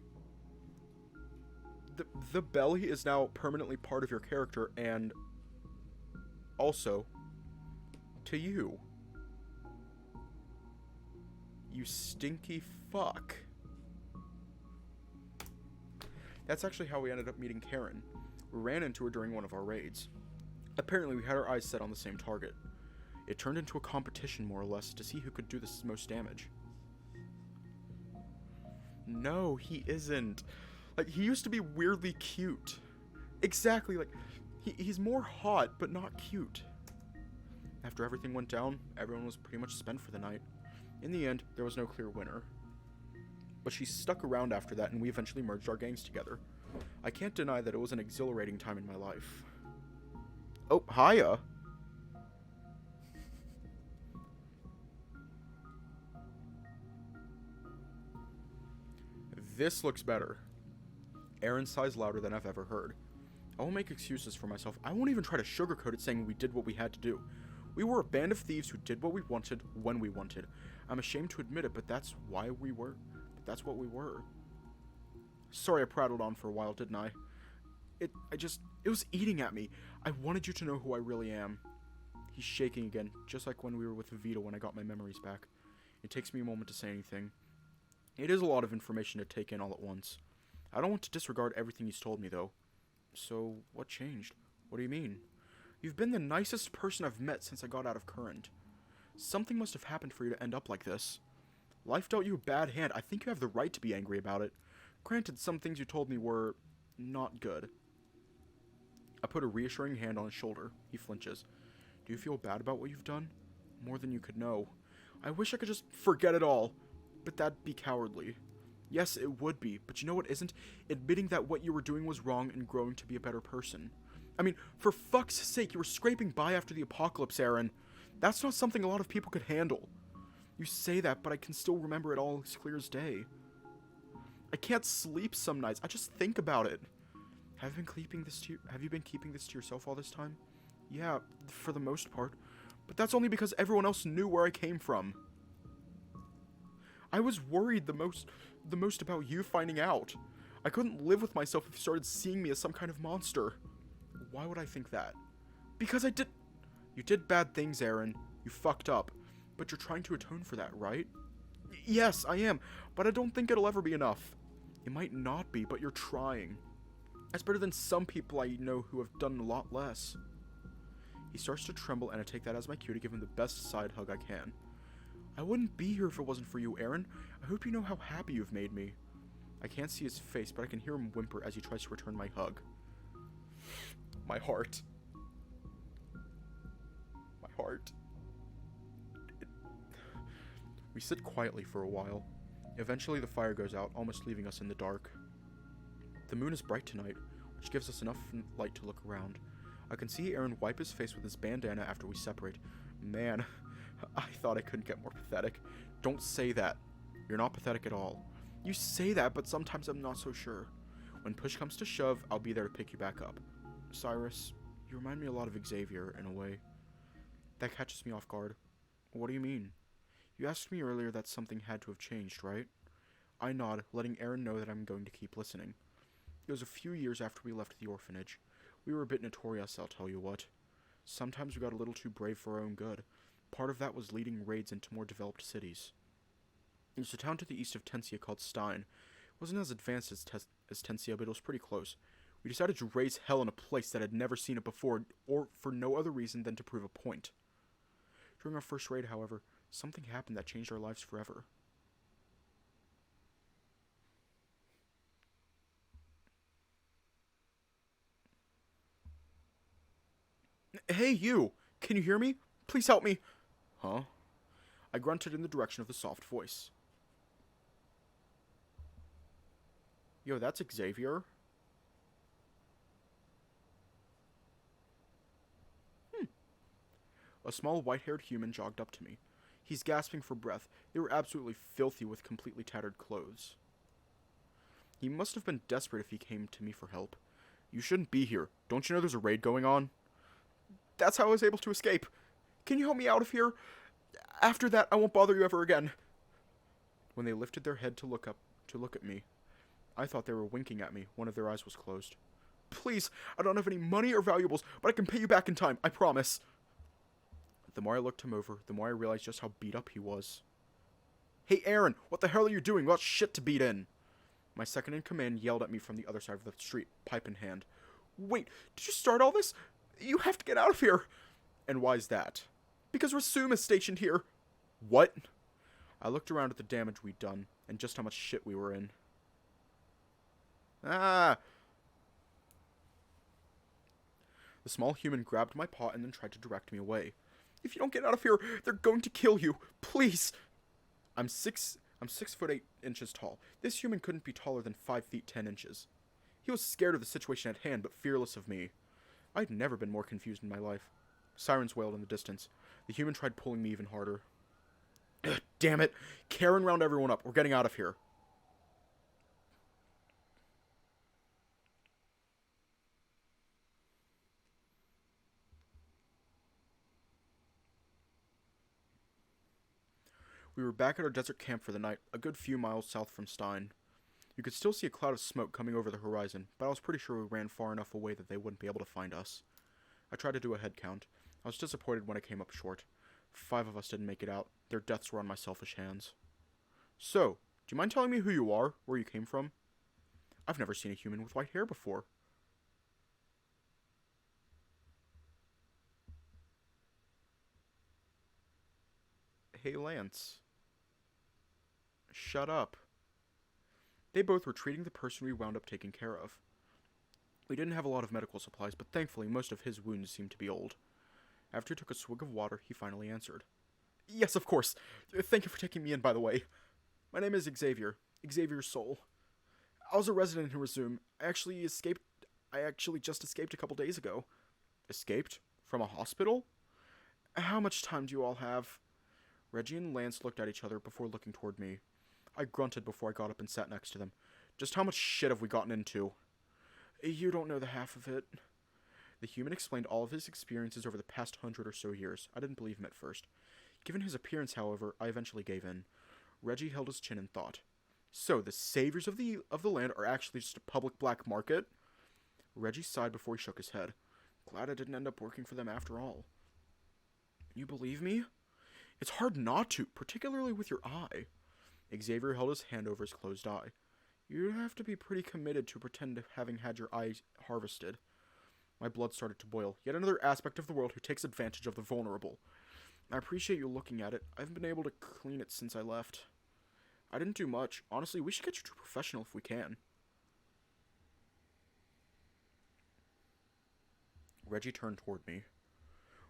The belly is now permanently part of your character, and... Also... to you. You stinky fuck. That's actually how we ended up meeting Karen. We ran into her during one of our raids. Apparently, we had our eyes set on the same target. It turned into a competition, more or less, to see who could do the most damage. No, he isn't. Like, he used to be weirdly cute. Exactly, like, he's more hot, but not cute. After everything went down, everyone was pretty much spent for the night. In the end, there was no clear winner. But she stuck around after that, and we eventually merged our gangs together. I can't deny that it was an exhilarating time in my life. Oh, hiya! This looks better. Aaron sighs louder than I've ever heard. I won't make excuses for myself. I won't even try to sugarcoat it, saying we did what we had to do. We were a band of thieves who did what we wanted, when we wanted. I'm ashamed to admit it, but that's why we were. That's what we were. Sorry I prattled on for a while, didn't I? It was eating at me. I wanted you to know who I really am. He's shaking again, just like when we were with Vito when I got my memories back. It takes me a moment to say anything. It is a lot of information to take in all at once. I don't want to disregard everything he's told me, though. So, what changed? What do you mean? You've been the nicest person I've met since I got out of Current. Something must have happened for you to end up like this. Life dealt you a bad hand. I think you have the right to be angry about it. Granted, some things you told me were not good. I put a reassuring hand on his shoulder. He flinches. Do you feel bad about what you've done? More than you could know. I wish I could just forget it all. But that'd be cowardly. Yes, it would be, but you know what isn't? Admitting that what you were doing was wrong and growing to be a better person. I mean, for fuck's sake, you were scraping by after the apocalypse, Aaron. That's not something a lot of people could handle. You say that, but I can still remember it all as clear as day. I can't sleep some nights. I just think about it. Have you been keeping this to yourself all this time? Yeah, for the most part. But that's only because everyone else knew where I came from. I was worried the most about you finding out. I couldn't live with myself if you started seeing me as some kind of monster. Why would I think that? Because You did bad things, Aaron. You fucked up. But you're trying to atone for that, right? Yes, I am. But I don't think it'll ever be enough. It might not be, but you're trying. That's better than some people I know who have done a lot less. He starts to tremble, and I take that as my cue to give him the best side hug I can. I wouldn't be here if it wasn't for you, Aaron. I hope you know how happy you've made me. I can't see his face, but I can hear him whimper as he tries to return my hug. My heart. My heart. We sit quietly for a while. Eventually the fire goes out, almost leaving us in the dark. The moon is bright tonight, which gives us enough light to look around. I can see Aaron wipe his face with his bandana after we separate. Man, I thought I couldn't get more pathetic. Don't say that. You're not pathetic at all. You say that, but sometimes I'm not so sure. When push comes to shove, I'll be there to pick you back up. Cyrus, you remind me a lot of Xavier, in a way. That catches me off guard. What do you mean? You asked me earlier that something had to have changed, right? I nod, letting Aaron know that I'm going to keep listening. It was a few years after we left the orphanage. We were a bit notorious, I'll tell you what. Sometimes we got a little too brave for our own good. Part of that was leading raids into more developed cities. There's a town to the east of Tensia called Stein. It wasn't as advanced as Tensia, but it was pretty close. We decided to raise hell in a place that had never seen it before, or for no other reason than to prove a point. During our first raid, however, something happened that changed our lives forever. Hey, you! Can you hear me? Please help me. Huh? I grunted in the direction of the soft voice. Yo, that's Xavier. A small white-haired human jogged up to me. He's gasping for breath. They were absolutely filthy with completely tattered clothes. He must have been desperate if he came to me for help. You shouldn't be here. Don't you know there's a raid going on? That's how I was able to escape. Can you help me out of here? After that, I won't bother you ever again. When they lifted their head to look at me, I thought they were winking at me. One of their eyes was closed. Please, I don't have any money or valuables, but I can pay you back in time, I promise. The more I looked him over, the more I realized just how beat up he was. Hey Aaron, what the hell are you doing? Got shit to beat in. My second in command yelled at me from the other side of the street, pipe in hand. Wait, did you start all this? You have to get out of here. And why's that? Because Rasum is stationed here. What? I looked around at the damage we'd done, and just how much shit we were in. Ah! The small human grabbed my paw and then tried to direct me away. If you don't get out of here, they're going to kill you. Please. I'm 6'8" tall. This human couldn't be taller than 5 feet 10 inches. He was scared of the situation at hand, but fearless of me. I'd never been more confused in my life. Sirens wailed in the distance. The human tried pulling me even harder. Ugh, damn it. Karen, round everyone up. We're getting out of here. We were back at our desert camp for the night, a good few miles south from Stein. You could still see a cloud of smoke coming over the horizon, but I was pretty sure we ran far enough away that they wouldn't be able to find us. I tried to do a head count. I was disappointed when I came up short. 5 of us didn't make it out. Their deaths were on my selfish hands. So, do you mind telling me who you are, where you came from? I've never seen a human with white hair before. Hey, Lance. Shut up. They both were treating the person we wound up taking care of. We didn't have a lot of medical supplies, but thankfully most of his wounds seemed to be old. After he took a swig of water, he finally answered. Yes, of course. Thank you for taking me in, by the way. My name is Xavier. Xavier's Soul. I was a resident in Resume. I actually just escaped a couple days ago. Escaped? From a hospital? How much time do you all have? Reggie and Lance looked at each other before looking toward me. I grunted before I got up and sat next to them. Just how much shit have we gotten into? You don't know the half of it. The human explained all of his experiences over the past 100 or so years. I didn't believe him at first. Given his appearance, however, I eventually gave in. Reggie held his chin in thought. So, the saviors of the land are actually just a public black market? Reggie sighed before he shook his head. Glad I didn't end up working for them after all. You believe me? It's hard not to, particularly with your eye. Xavier held his hand over his closed eye. You'd have to be pretty committed to pretend to having had your eye harvested. My blood started to boil. Yet another aspect of the world who takes advantage of the vulnerable. I appreciate you looking at it. I haven't been able to clean it since I left. I didn't do much. Honestly, we should get you to a professional if we can. Reggie turned toward me.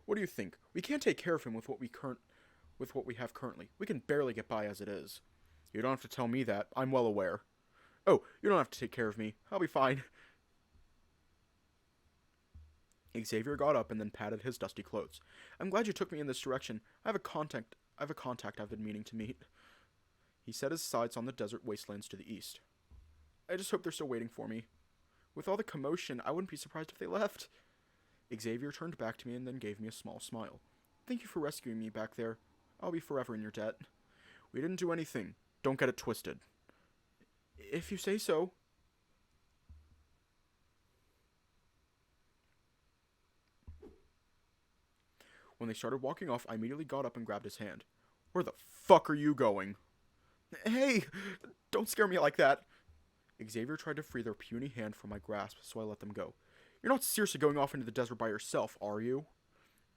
What do you think? We can't take care of him with what we have currently. We can barely get by as it is. You don't have to tell me that. I'm well aware. Oh, you don't have to take care of me. I'll be fine. Xavier got up and then patted his dusty clothes. I'm glad you took me in this direction. I have a contact I've been meaning to meet. He set his sights on the desert wastelands to the east. I just hope they're still waiting for me. With all the commotion, I wouldn't be surprised if they left. Xavier turned back to me and then gave me a small smile. Thank you for rescuing me back there. I'll be forever in your debt. We didn't do anything. Don't get it twisted. If you say so. When they started walking off, I immediately got up and grabbed his hand. Where the fuck are you going? Hey, don't scare me like that. Xavier tried to free their puny hand from my grasp, so I let them go. You're not seriously going off into the desert by yourself, are you?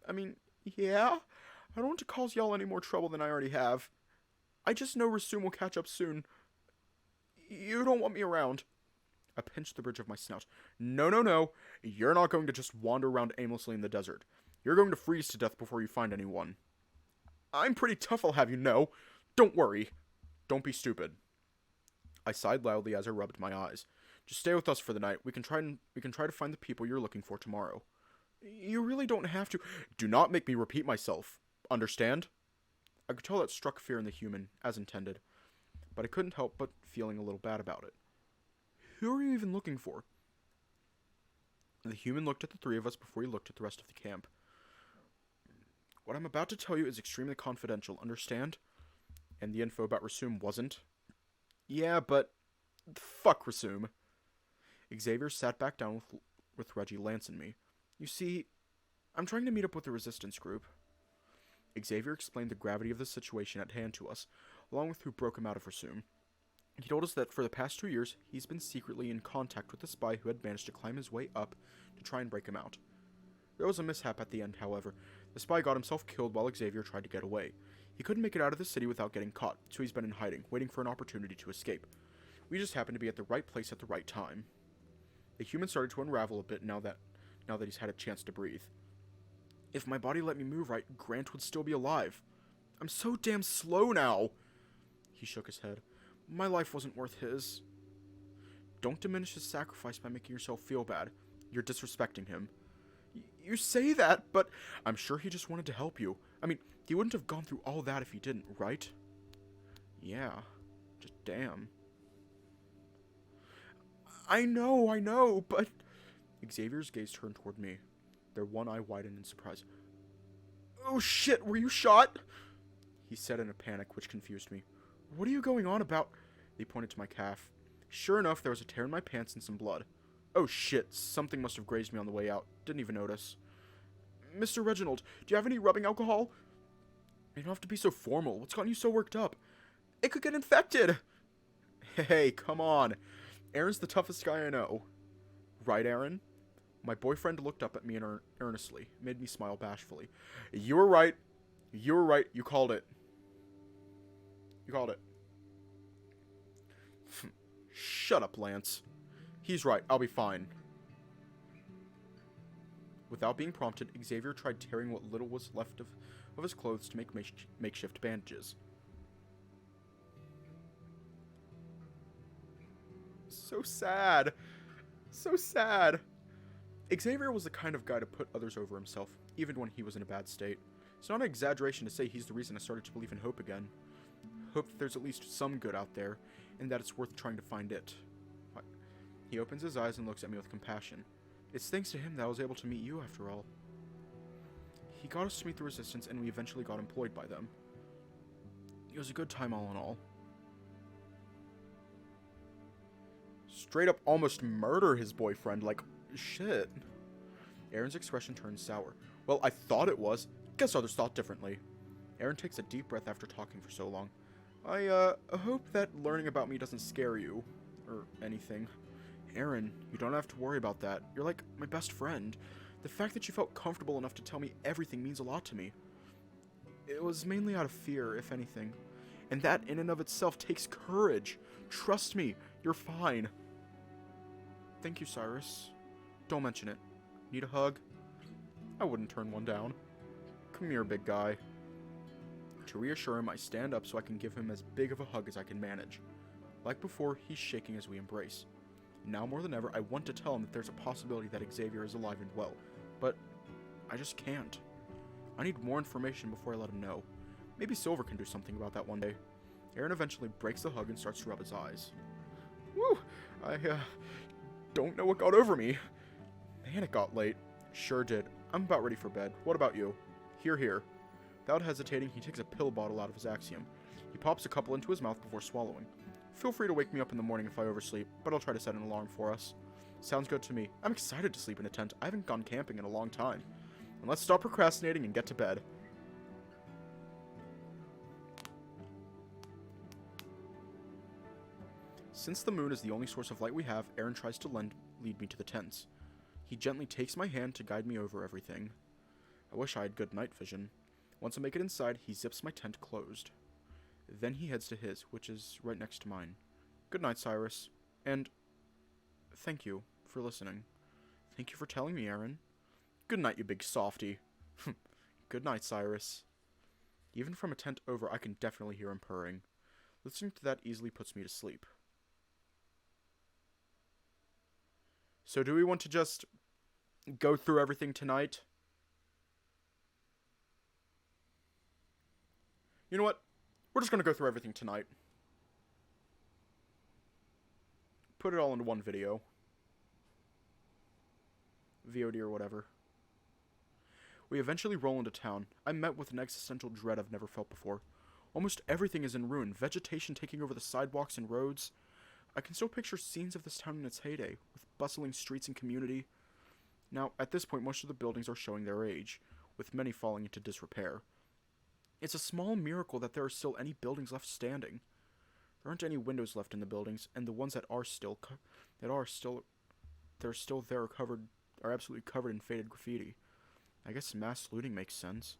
I mean, yeah. I don't want to cause y'all any more trouble than I already have. I just know Rasum will catch up soon. You don't want me around. I pinched the bridge of my snout. No. You're not going to just wander around aimlessly in the desert. You're going to freeze to death before you find anyone. I'm pretty tough, I'll have you know. Don't worry. Don't be stupid. I sighed loudly as I rubbed my eyes. Just stay with us for the night. We can try to find the people you're looking for tomorrow. You really don't have to. Do not make me repeat myself. Understand? I could tell that struck fear in the human, as intended, but I couldn't help but feeling a little bad about it. Who are you even looking for? The human looked at the three of us before he looked at the rest of the camp. What I'm about to tell you is extremely confidential, understand? And the info about Rasoom wasn't? Yeah, but... fuck Rasoom. Xavier sat back down with Reggie, Lance, and me. You see, I'm trying to meet up with the resistance group. Xavier explained the gravity of the situation at hand to us, along with who broke him out of Rasoom. He told us that for the past 2 years, he's been secretly in contact with the spy who had managed to climb his way up to try and break him out. There was a mishap at the end, however. The spy got himself killed while Xavier tried to get away. He couldn't make it out of the city without getting caught, so he's been in hiding, waiting for an opportunity to escape. We just happened to be at the right place at the right time. The human started to unravel a bit now that he's had a chance to breathe. If my body let me move right, Grant would still be alive. I'm so damn slow now. He shook his head. My life wasn't worth his. Don't diminish his sacrifice by making yourself feel bad. You're disrespecting him. You say that, but I'm sure he just wanted to help you. I mean, he wouldn't have gone through all that if he didn't, right? Yeah. Just damn. I know, but... Xavier's gaze turned toward me. Their one eye widened in surprise. Oh shit, were you shot? He said in a panic, which confused me. What are you going on about? He pointed to my calf. Sure enough, there was a tear in my pants and some blood. Oh shit, something must have grazed me on the way out. Didn't even notice. Mr. Reginald, do you have any rubbing alcohol? You don't have to be so formal. What's gotten you so worked up? It could get infected! Hey, come on. Aaron's the toughest guy I know. Right, Aaron? My boyfriend looked up at me earnestly, made me smile bashfully. You were right. You were right. You called it. You called it. Shut up, Lance. He's right. I'll be fine. Without being prompted, Xavier tried tearing what little was left of his clothes to make makeshift bandages. So sad. So sad. Xavier was the kind of guy to put others over himself, even when he was in a bad state. It's not an exaggeration to say he's the reason I started to believe in hope again. Hope that there's at least some good out there, and that it's worth trying to find it. He opens his eyes and looks at me with compassion. It's thanks to him that I was able to meet you, after all. He got us to meet the Resistance, and we eventually got employed by them. It was a good time all in all. Straight up almost murder his boyfriend, like, shit. Aaron's expression turned sour. Well, I thought it was. Guess others thought differently. Aaron takes a deep breath after talking for so long. I hope that learning about me doesn't scare you. Or anything. Aaron, you don't have to worry about that. You're like my best friend. The fact that you felt comfortable enough to tell me everything means a lot to me. It was mainly out of fear, if anything. And that in and of itself takes courage. Trust me, you're fine. Thank you, Cyrus. Don't mention it. Need a hug? I wouldn't turn one down. Come here, big guy. To reassure him, I stand up so I can give him as big of a hug as I can manage. Like before, he's shaking as we embrace. Now more than ever, I want to tell him that there's a possibility that Xavier is alive and well, but I just can't. I need more information before I let him know. Maybe Silver can do something about that one day. Aaron eventually breaks the hug and starts to rub his eyes. Woo! I don't know what got over me. Man, it got late. Sure did. I'm about ready for bed. What about you? Here, here. Without hesitating, he takes a pill bottle out of his axiom. He pops a couple into his mouth before swallowing. Feel free to wake me up in the morning if I oversleep, but I'll try to set an alarm for us. Sounds good to me. I'm excited to sleep in a tent. I haven't gone camping in a long time. And let's stop procrastinating and get to bed. Since the moon is the only source of light we have, Aaron tries to lead me to the tents. He gently takes my hand to guide me over everything. I wish I had good night vision. Once I make it inside, he zips my tent closed. Then he heads to his, which is right next to mine. Good night, Cyrus. And thank you for listening. Thank you for telling me, Aaron. Good night, you big softy. Good night, Cyrus. Even from a tent over, I can definitely hear him purring. Listening to that easily puts me to sleep. So do we want to just go through everything tonight? You know what? We're just going to go through everything tonight. Put it all into one video. VOD or whatever. We eventually roll into town. I'm met with an existential dread I've never felt before. Almost everything is in ruin, vegetation taking over the sidewalks and roads. I can still picture scenes of this town in its heyday, with bustling streets and community. Now, at this point, most of the buildings are showing their age, with many falling into disrepair. It's a small miracle that there are still any buildings left standing. There aren't any windows left in the buildings, and the ones that are still are absolutely covered in faded graffiti. I guess mass looting makes sense.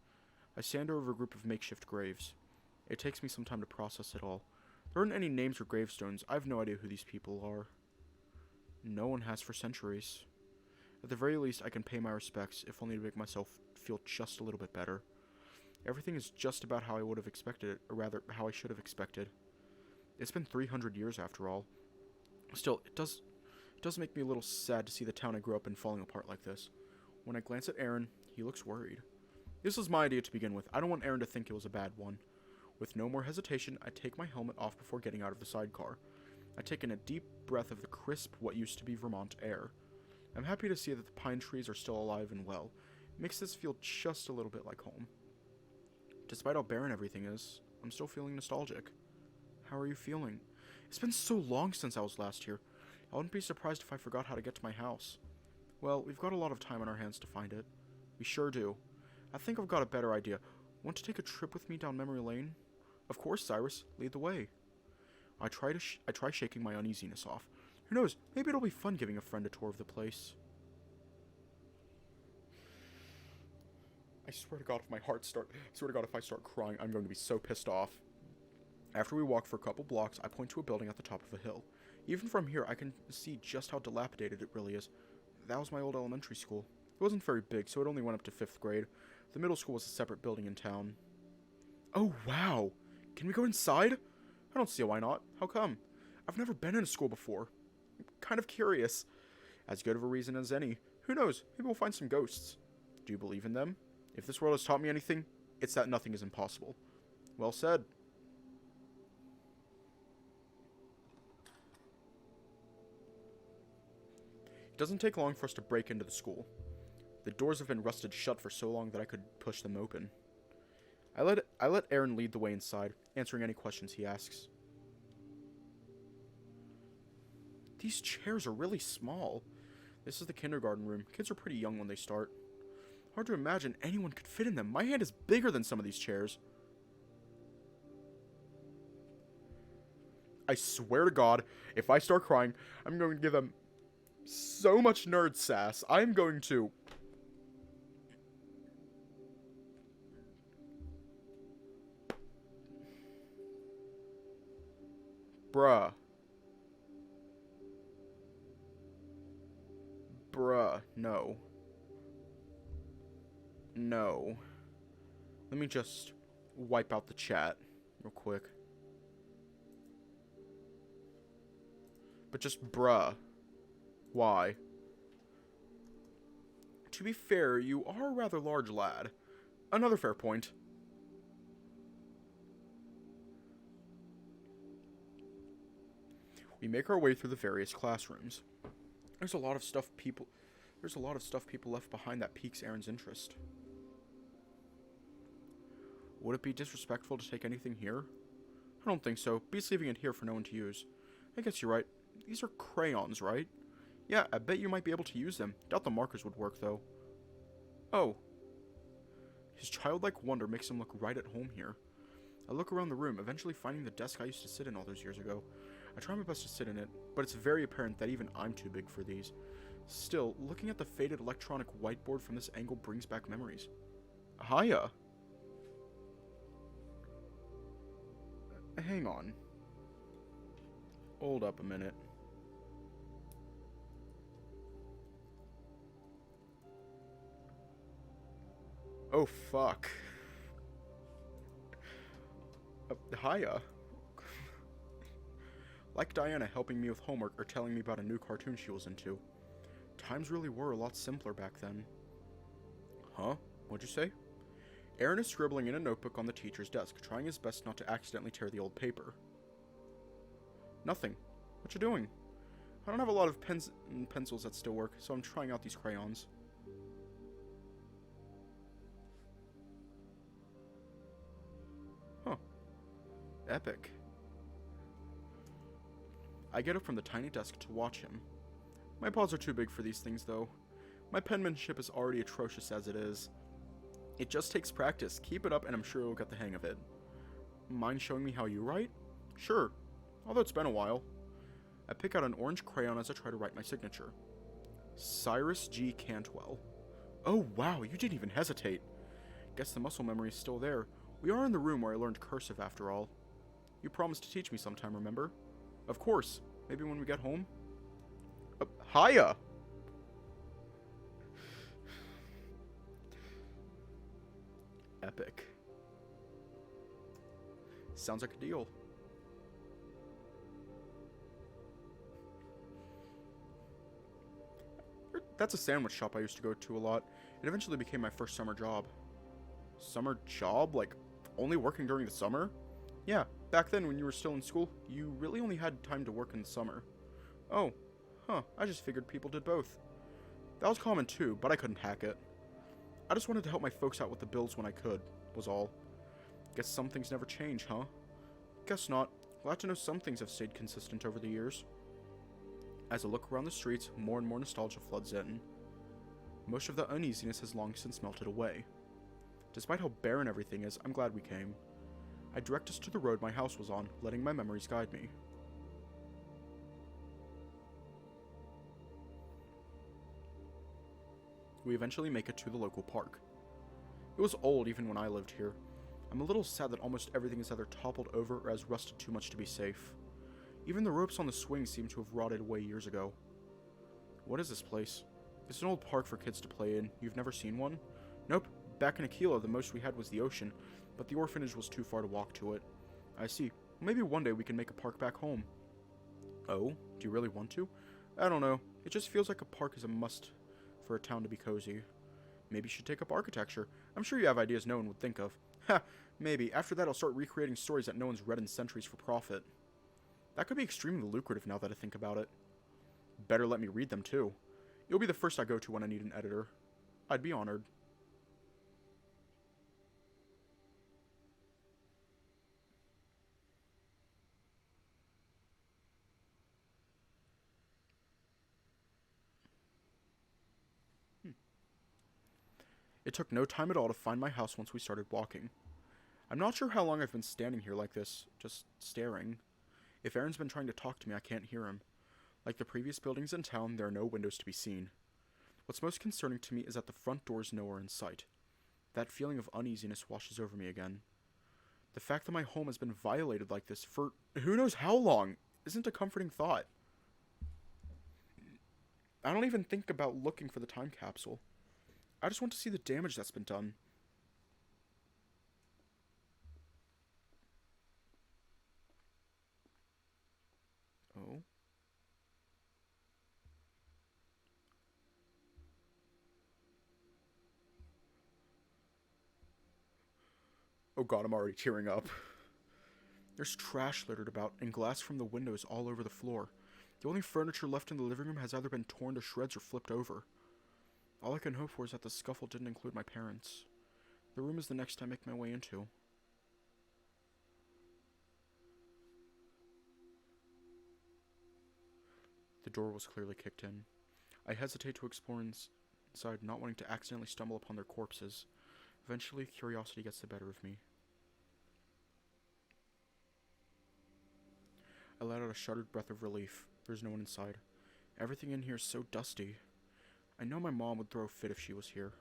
I stand over a group of makeshift graves. It takes me some time to process it all. There aren't any names or gravestones. I have no idea who these people are. No one has for centuries. At the very least, I can pay my respects, if only to make myself feel just a little bit better. Everything is just about how I would have expected it, or rather, how I should have expected. It's been 300 years after all. Still, it does make me a little sad to see the town I grew up in falling apart like this. When I glance at Aaron, he looks worried. This was my idea to begin with. I don't want Aaron to think it was a bad one. With no more hesitation, I take my helmet off before getting out of the sidecar. I take in a deep breath of the crisp, what used to be Vermont air. I'm happy to see that the pine trees are still alive and well. It makes this feel just a little bit like home. Despite how barren everything is, I'm still feeling nostalgic. How are you feeling? It's been so long since I was last here. I wouldn't be surprised if I forgot how to get to my house. Well, we've got a lot of time on our hands to find it. We sure do. I think I've got a better idea. Want to take a trip with me down memory lane? Of course, Cyrus. Lead the way. I try shaking my uneasiness off. Who knows? Maybe it'll be fun giving a friend a tour of the place. I swear to God, if I start crying, I'm going to be so pissed off. After we walk for a couple blocks, I point to a building at the top of a hill. Even from here, I can see just how dilapidated it really is. That was my old elementary school. It wasn't very big, so it only went up to 5th grade. The middle school was a separate building in town. Oh, wow! Can we go inside? I don't see why not. How come? I've never been in a school before. I'm kind of curious. As good of a reason as any. Who knows? Maybe we'll find some ghosts. Do you believe in them? If this world has taught me anything, it's that nothing is impossible. Well said. It doesn't take long for us to break into the school. The doors have been rusted shut for so long that I could push them open. I let Aaron lead the way inside, answering any questions he asks. These chairs are really small. This is the kindergarten room. Kids are pretty young when they start. Hard to imagine anyone could fit in them. My hand is bigger than some of these chairs. I swear to God, if I start crying, I'm going to give them so much nerd sass. I'm going to... Bruh. Bruh, no. No. Let me just wipe out the chat real quick. But just bruh. Why? To be fair, you are a rather large lad. Another fair point. We make our way through the various classrooms. There's a lot of stuff people left behind that piques Aaron's interest. Would it be disrespectful to take anything here? I don't think so. Beats leaving it here for no one to use. I guess you're right. These are crayons, right? Yeah, I bet you might be able to use them. Doubt the markers would work, though. Oh. His childlike wonder makes him look right at home here. I look around the room, eventually finding the desk I used to sit in all those years ago. I try my best to sit in it, but it's very apparent that even I'm too big for these. Still, looking at the faded electronic whiteboard from this angle brings back memories. Hiya! Hang on. Hold up a minute. Oh, fuck. Hiya. Like Diana helping me with homework or telling me about a new cartoon she was into. Times really were a lot simpler back then. Huh? What'd you say? Aaron is scribbling in a notebook on the teacher's desk, trying his best not to accidentally tear the old paper. Nothing. What you doing? I don't have a lot of pens and pencils that still work, so I'm trying out these crayons. Huh. Epic. I get up from the tiny desk to watch him. My paws are too big for these things, though. My penmanship is already atrocious as it is. It just takes practice. Keep it up and I'm sure you'll get the hang of it. Mind showing me how you write? Sure, although it's been a while. I pick out an orange crayon as I try to write my signature. Cyrus G. Cantwell. Oh wow, you didn't even hesitate. Guess the muscle memory is still there. We are in the room where I learned cursive after all. You promised to teach me sometime, remember? Of course. Maybe when we get home? Hiya! Epic. Sounds like a deal. That's a sandwich shop I used to go to a lot. It eventually became my first summer job. Summer job? Like, only working during the summer? Yeah, back then when you were still in school, you really only had time to work in the summer. Oh, huh, I just figured people did both. That was common too, but I couldn't hack it. I just wanted to help my folks out with the bills when I could, was all. Guess some things never change, huh? Guess not. Glad to know some things have stayed consistent over the years. As I look around the streets, more and more nostalgia floods in. Most of the uneasiness has long since melted away. Despite how barren everything is, I'm glad we came. I direct us to the road my house was on, letting my memories guide me. We eventually make it to the local park. It was old even when I lived here. I'm a little sad that almost everything is either toppled over or has rusted too much to be safe. Even the ropes on the swing seem to have rotted away years ago. What is this place? It's an old park for kids to play in. You've never seen one? Nope. Back in Aquila, the most we had was the ocean, but the orphanage was too far to walk to it. I see. Maybe one day we can make a park back home. Oh? Do you really want to? I don't know. It just feels like a park is a must for a town to be cozy. Maybe you should take up architecture. I'm sure you have ideas no one would think of. Ha! Maybe. After that I'll start recreating stories that no one's read in centuries for profit. That could be extremely lucrative now that I think about it. Better let me read them too. You'll be the first I go to when I need an editor. I'd be honored. It took no time at all to find my house once we started walking. I'm not sure how long I've been standing here like this, just staring. If Aaron's been trying to talk to me, I can't hear him. Like the previous buildings in town, there are no windows to be seen. What's most concerning to me is that the front door is nowhere in sight. That feeling of uneasiness washes over me again. The fact that my home has been violated like this for who knows how long isn't a comforting thought. I don't even think about looking for the time capsule. I just want to see the damage that's been done. Oh? Oh god, I'm already tearing up. There's trash littered about and glass from the windows all over the floor. The only furniture left in the living room has either been torn to shreds or flipped over. All I can hope for is that the scuffle didn't include my parents. The room is the next I make my way into. The door was clearly kicked in. I hesitate to explore inside, not wanting to accidentally stumble upon their corpses. Eventually, curiosity gets the better of me. I let out a shuddered breath of relief. There's no one inside. Everything in here is so dusty. I know my mom would throw a fit if she was here.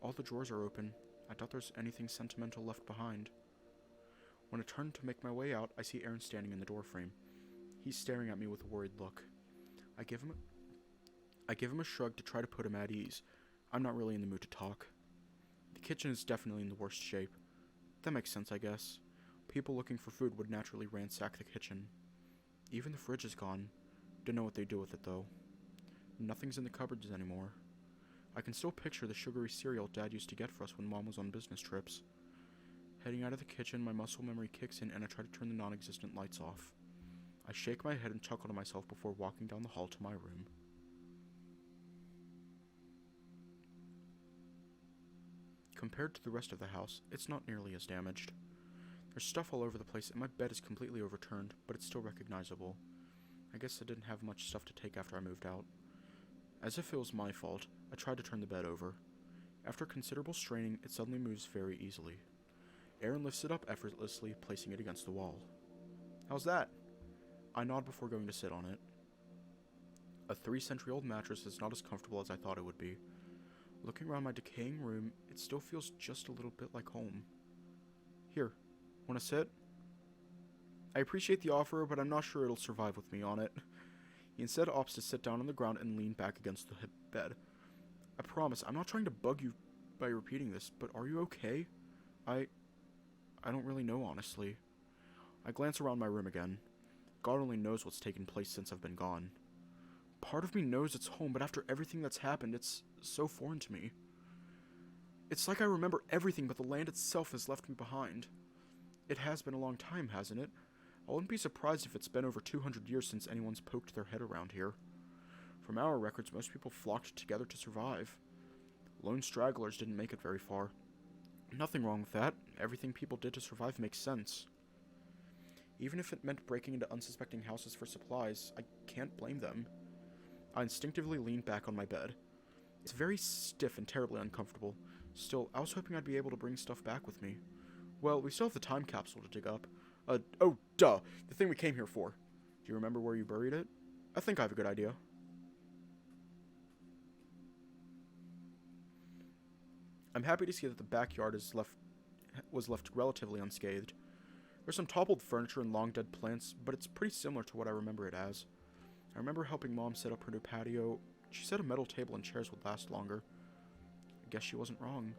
All the drawers are open. I doubt there's anything sentimental left behind. When I turn to make my way out, I see Aaron standing in the doorframe. He's staring at me with a worried look. I give him a shrug to try to put him at ease. I'm not really in the mood to talk. The kitchen is definitely in the worst shape. That makes sense, I guess. People looking for food would naturally ransack the kitchen. Even the fridge is gone. Don't know what they do with it, though. Nothing's in the cupboards anymore. I can still picture the sugary cereal Dad used to get for us when Mom was on business trips. Heading out of the kitchen, my muscle memory kicks in and I try to turn the non-existent lights off. I shake my head and chuckle to myself before walking down the hall to my room. Compared to the rest of the house, it's not nearly as damaged. There's stuff all over the place and my bed is completely overturned, but it's still recognizable. I guess I didn't have much stuff to take after I moved out. As if it was my fault, I tried to turn the bed over. After considerable straining, it suddenly moves very easily. Aaron lifts it up effortlessly, placing it against the wall. How's that? I nod before going to sit on it. A 3-century-old mattress is not as comfortable as I thought it would be. Looking around my decaying room, it still feels just a little bit like home. Here, wanna sit? I appreciate the offer, but I'm not sure it'll survive with me on it. He instead opts to sit down on the ground and lean back against the bed. I promise, I'm not trying to bug you by repeating this, but are you okay? I don't really know, honestly. I glance around my room again. God only knows what's taken place since I've been gone. Part of me knows it's home, but after everything that's happened, it's so foreign to me. It's like I remember everything, but the land itself has left me behind. It has been a long time, hasn't it? I wouldn't be surprised if it's been over 200 years since anyone's poked their head around here. From our records, most people flocked together to survive. Lone stragglers didn't make it very far. Nothing wrong with that. Everything people did to survive makes sense. Even if it meant breaking into unsuspecting houses for supplies, I can't blame them. I instinctively leaned back on my bed. It's very stiff and terribly uncomfortable. Still, I was hoping I'd be able to bring stuff back with me. Well, we still have the time capsule to dig up. Oh, duh! The thing we came here for. Do you remember where you buried it? I think I have a good idea. I'm happy to see that the backyard was left relatively unscathed. There's some toppled furniture and long dead plants, but it's pretty similar to what I remember it as. I remember helping Mom set up her new patio. She said a metal table and chairs would last longer. I guess she wasn't wrong.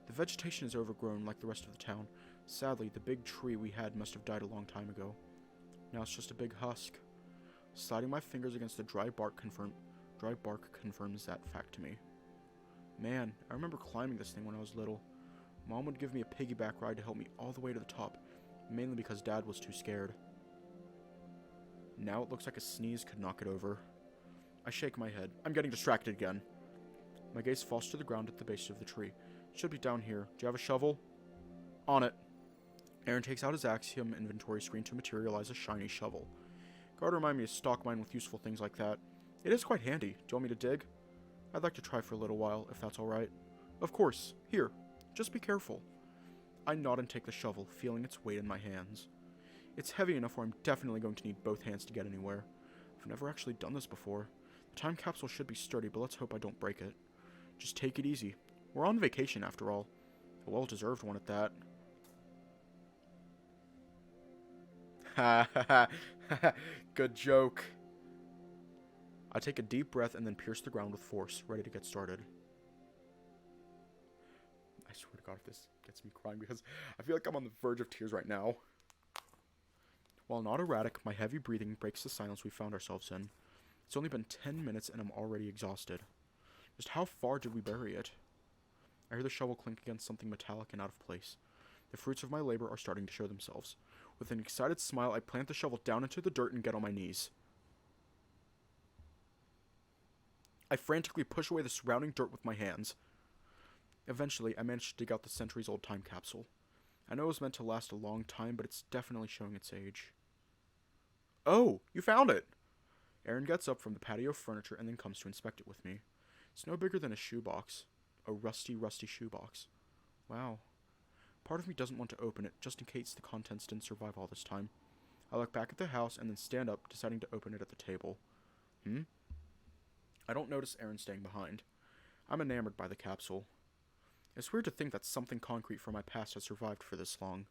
The vegetation is overgrown like the rest of the town. Sadly, the big tree we had must have died a long time ago. Now it's just a big husk. Sliding my fingers against the dry bark confirms that fact to me. Man, I remember climbing this thing when I was little. Mom would give me a piggyback ride to help me all the way to the top, mainly because Dad was too scared. Now it looks like a sneeze could knock it over. I shake my head. I'm getting distracted again. My gaze falls to the ground at the base of the tree. It should be down here. Do you have a shovel? On it. Aaron takes out his Axiom inventory screen to materialize a shiny shovel. Gotta remind me to stock mine with useful things like that. It is quite handy. Do you want me to dig? I'd like to try for a little while, if that's alright. Of course. Here. Just be careful. I nod and take the shovel, feeling its weight in my hands. It's heavy enough where I'm definitely going to need both hands to get anywhere. I've never actually done this before. The time capsule should be sturdy, but let's hope I don't break it. Just take it easy. We're on vacation after all. A well-deserved one at that. Ha ha ha. Good joke. I take a deep breath and then pierce the ground with force, ready to get started. I swear to God if this gets me crying because I feel like I'm on the verge of tears right now. While not erratic, my heavy breathing breaks the silence we found ourselves in. It's only been 10 minutes and I'm already exhausted. Just how far did we bury it? I hear the shovel clink against something metallic and out of place. The fruits of my labor are starting to show themselves. With an excited smile, I plant the shovel down into the dirt and get on my knees. I frantically push away the surrounding dirt with my hands. Eventually, I managed to dig out the centuries-old time capsule. I know it was meant to last a long time, but it's definitely showing its age. Oh, you found it! Aaron gets up from the patio furniture and then comes to inspect it with me. It's no bigger than a shoebox. A rusty, rusty shoebox. Wow. Part of me doesn't want to open it, just in case the contents didn't survive all this time. I look back at the house and then stand up, deciding to open it at the table. I don't notice Aaron staying behind. I'm enamored by the capsule. It's weird to think that something concrete from my past has survived for this long.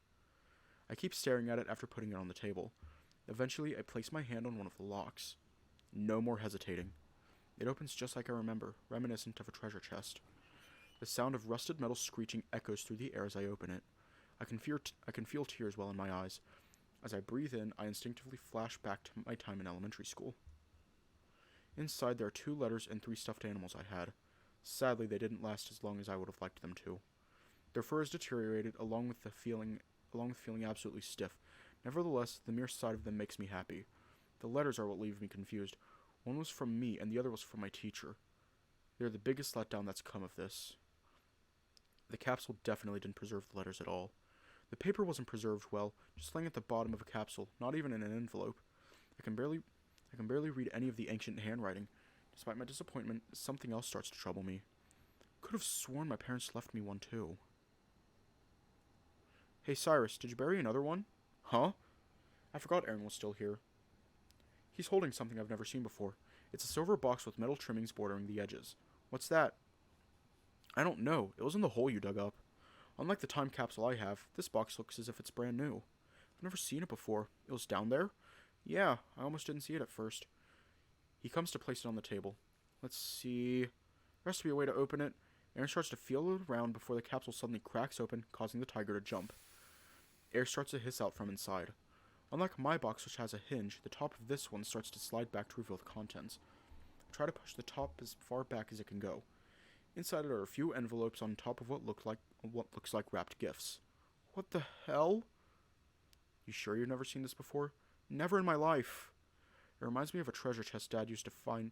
I keep staring at it after putting it on the table. Eventually, I place my hand on one of the locks. No more hesitating. It opens just like I remember, reminiscent of a treasure chest. The sound of rusted metal screeching echoes through the air as I open it. I can feel tears well in my eyes. As I breathe in, I instinctively flash back to my time in elementary school. Inside, there are 2 letters and 3 stuffed animals I had. Sadly, they didn't last as long as I would have liked them to. Their fur has deteriorated, along with feeling absolutely stiff. Nevertheless, the mere sight of them makes me happy. The letters are what leave me confused. One was from me, and the other was from my teacher. They're the biggest letdown that's come of this. The capsule definitely didn't preserve the letters at all. The paper wasn't preserved well, just laying at the bottom of a capsule, not even in an envelope. I can barely read any of the ancient handwriting. Despite my disappointment, something else starts to trouble me. Could have sworn my parents left me one too. Hey Cyrus, did you bury another one? Huh? I forgot Aaron was still here. He's holding something I've never seen before. It's a silver box with metal trimmings bordering the edges. What's that? I don't know. It was in the hole you dug up. Unlike the time capsule I have, this box looks as if it's brand new. I've never seen it before. It was down there? Yeah, I almost didn't see it at first. He comes to place it on the table. Let's see. There has to be a way to open it. Aaron starts to feel it around before the capsule suddenly cracks open, causing the tiger to jump. Air starts to hiss out from inside. Unlike my box, which has a hinge, the top of this one starts to slide back to reveal the contents. I try to push the top as far back as it can go. Inside it are a few envelopes on top of what looks like wrapped gifts. What the hell? You sure you've never seen this before? Never in my life. It reminds me of a treasure chest Dad used to find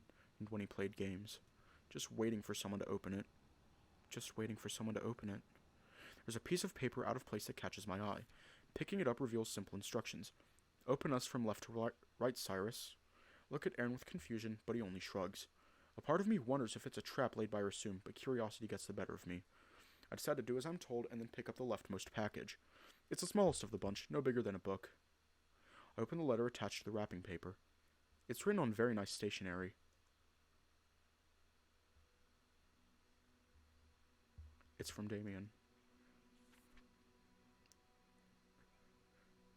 when he played games. Just waiting for someone to open it. Just waiting for someone to open it. There's a piece of paper out of place that catches my eye. Picking it up reveals simple instructions. Open us from left to right, Cyrus. Look at Aaron with confusion, but he only shrugs. A part of me wonders if it's a trap laid by Rasoom, but curiosity gets the better of me. I decide to do as I'm told and then pick up the leftmost package. It's the smallest of the bunch, no bigger than a book. I open the letter attached to the wrapping paper. It's written on very nice stationery. It's from Damien.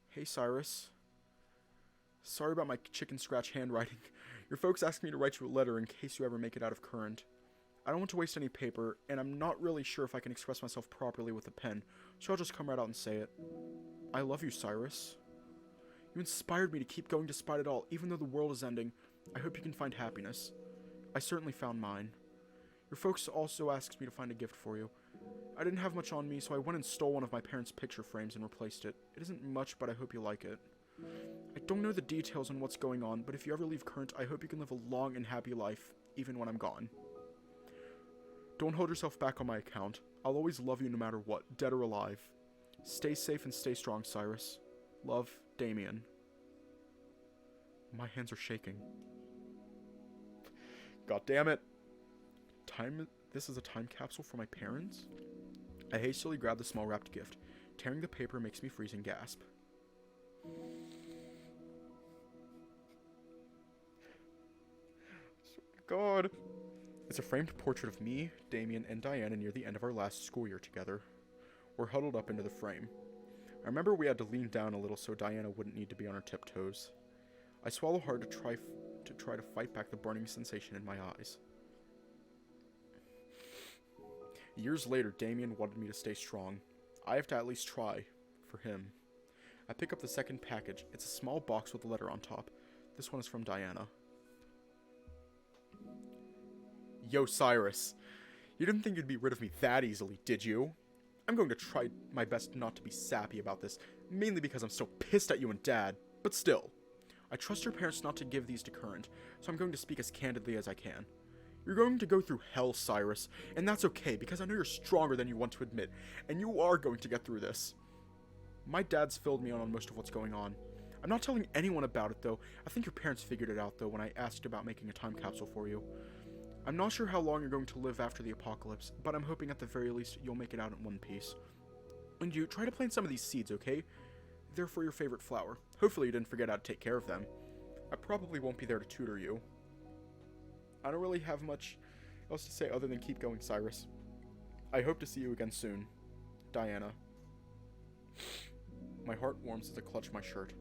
Hey Cyrus. Sorry about my chicken scratch handwriting. Your folks asked me to write you a letter in case you ever make it out of current. I don't want to waste any paper, and I'm not really sure if I can express myself properly with a pen, so I'll just come right out and say it. I love you, Cyrus. You inspired me to keep going despite it all, even though the world is ending. I hope you can find happiness. I certainly found mine. Your folks also asked me to find a gift for you. I didn't have much on me, so I went and stole one of my parents' picture frames and replaced it. It isn't much, but I hope you like it. I don't know the details on what's going on, but if you ever leave current, I hope you can live a long and happy life, even when I'm gone. Don't hold yourself back on my account. I'll always love you no matter what, dead or alive. Stay safe and stay strong, Cyrus. Love, Damien. My hands are shaking. God damn it. This is a time capsule for my parents? I hastily grab the small wrapped gift. Tearing the paper makes me freeze and gasp. God. It's a framed portrait of me, Damien, and Diana near the end of our last school year together. We're huddled up into the frame. I remember we had to lean down a little so Diana wouldn't need to be on her tiptoes. I swallow hard to try to fight back the burning sensation in my eyes. Years later, Damien wanted me to stay strong. I have to at least try, for him. I pick up the second package. It's a small box with a letter on top. This one is from Diana. Yo, Cyrus. You didn't think you'd be rid of me that easily, did you? I'm going to try my best not to be sappy about this, mainly because I'm so pissed at you and Dad, but still. I trust your parents not to give these to Current, so I'm going to speak as candidly as I can. You're going to go through hell, Cyrus, and that's okay, because I know you're stronger than you want to admit, and you are going to get through this. My dad's filled me in on most of what's going on. I'm not telling anyone about it, though. I think your parents figured it out, though, when I asked about making a time capsule for you. I'm not sure how long you're going to live after the apocalypse, but I'm hoping at the very least you'll make it out in one piece. And you, try to plant some of these seeds, okay? They're for your favorite flower. Hopefully you didn't forget how to take care of them. I probably won't be there to tutor you. I don't really have much else to say other than keep going, Cyrus. I hope to see you again soon. Diana. My heart warms as I clutch my shirt.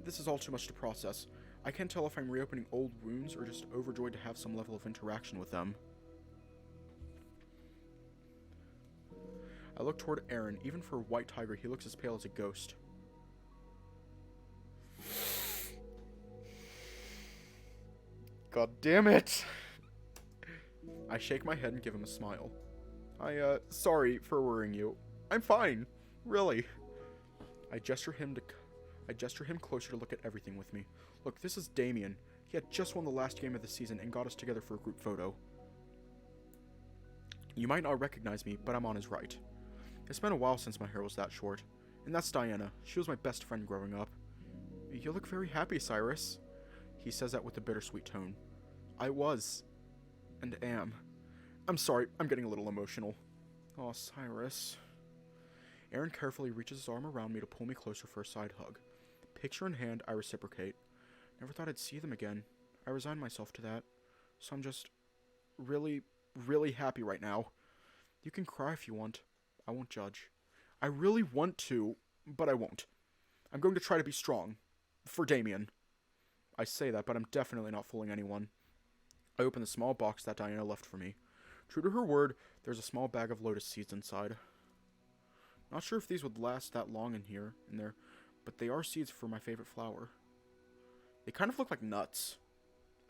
This is all too much to process. I can't tell if I'm reopening old wounds or just overjoyed to have some level of interaction with them. I look toward Aaron. Even for a white tiger, he looks as pale as a ghost. God damn it! I shake my head and give him a smile. Sorry for worrying you. I'm fine. Really. I gesture him closer to look at everything with me. Look, this is Damien. He had just won the last game of the season and got us together for a group photo. You might not recognize me, but I'm on his right. It's been a while since my hair was that short. And that's Diana. She was my best friend growing up. You look very happy, Cyrus. He says that with a bittersweet tone. I was. And am. I'm sorry, I'm getting a little emotional. Oh, Cyrus. Aaron carefully reaches his arm around me to pull me closer for a side hug. Picture in hand, I reciprocate. Never thought I'd see them again. I resigned myself to that. So I'm just really, really happy right now. You can cry if you want. I won't judge. I really want to, but I won't. I'm going to try to be strong. For Damien. I say that, but I'm definitely not fooling anyone. I open the small box that Diana left for me. True to her word, there's a small bag of lotus seeds inside. Not sure if these would last that long in there, but they are seeds for my favorite flower. They kind of look like nuts.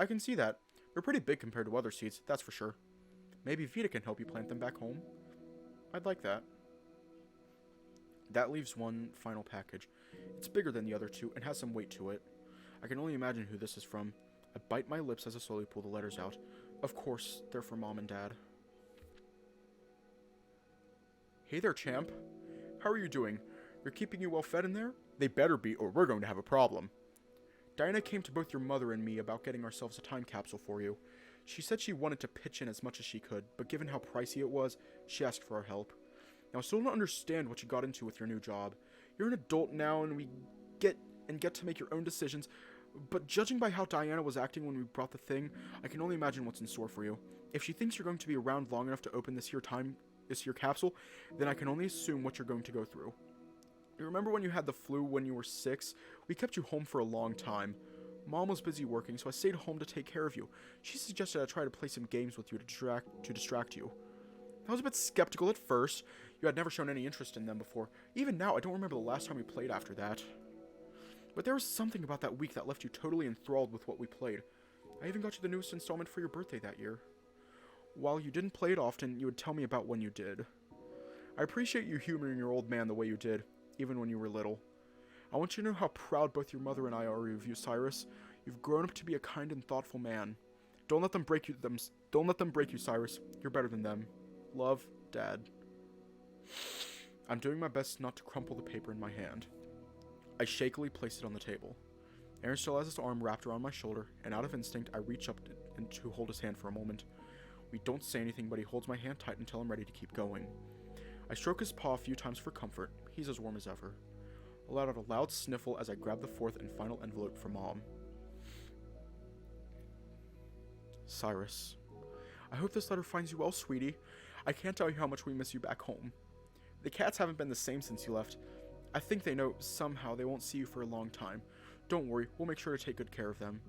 I can see that. They're pretty big compared to other seeds, that's for sure. Maybe Vita can help you plant them back home. I'd like that. That leaves one final package. It's bigger than the other two and has some weight to it. I can only imagine who this is from. I bite my lips as I slowly pull the letters out. Of course, they're for Mom and Dad. Hey there, champ. How are you doing? They're keeping you well fed in there? They better be, or we're going to have a problem. Diana came to both your mother and me about getting ourselves a time capsule for you. She said she wanted to pitch in as much as she could, but given how pricey it was, she asked for our help. Now, I still don't understand what you got into with your new job. You're an adult now, and get to make your own decisions, but judging by how Diana was acting when we brought the thing, I can only imagine what's in store for you. If she thinks you're going to be around long enough to open this here capsule, then I can only assume what you're going to go through. You remember when you had the flu when you were 6? We kept you home for a long time. Mom was busy working, so I stayed home to take care of you. She suggested I try to play some games with you to distract you. I was a bit skeptical at first. You had never shown any interest in them before. Even now, I don't remember the last time we played after that. But there was something about that week that left you totally enthralled with what we played. I even got you the newest installment for your birthday that year. While you didn't play it often, you would tell me about when you did. I appreciate you humoring your old man the way you did, even when you were little. I want you to know how proud both your mother and I are of you, Cyrus. You've grown up to be a kind and thoughtful man. Don't let them break you, Cyrus. You're better than them. Love, Dad. I'm doing my best not to crumple the paper in my hand. I shakily place it on the table. Aaron still has his arm wrapped around my shoulder, and out of instinct, I reach up to hold his hand for a moment. We don't say anything, but he holds my hand tight until I'm ready to keep going. I stroke his paw a few times for comfort. He's as warm as ever. I let out a loud sniffle as I grab the fourth and final envelope from Mom. Cyrus. I hope this letter finds you well, sweetie. I can't tell you how much we miss you back home. The cats haven't been the same since you left. I think they know somehow they won't see you for a long time. Don't worry, we'll make sure to take good care of them.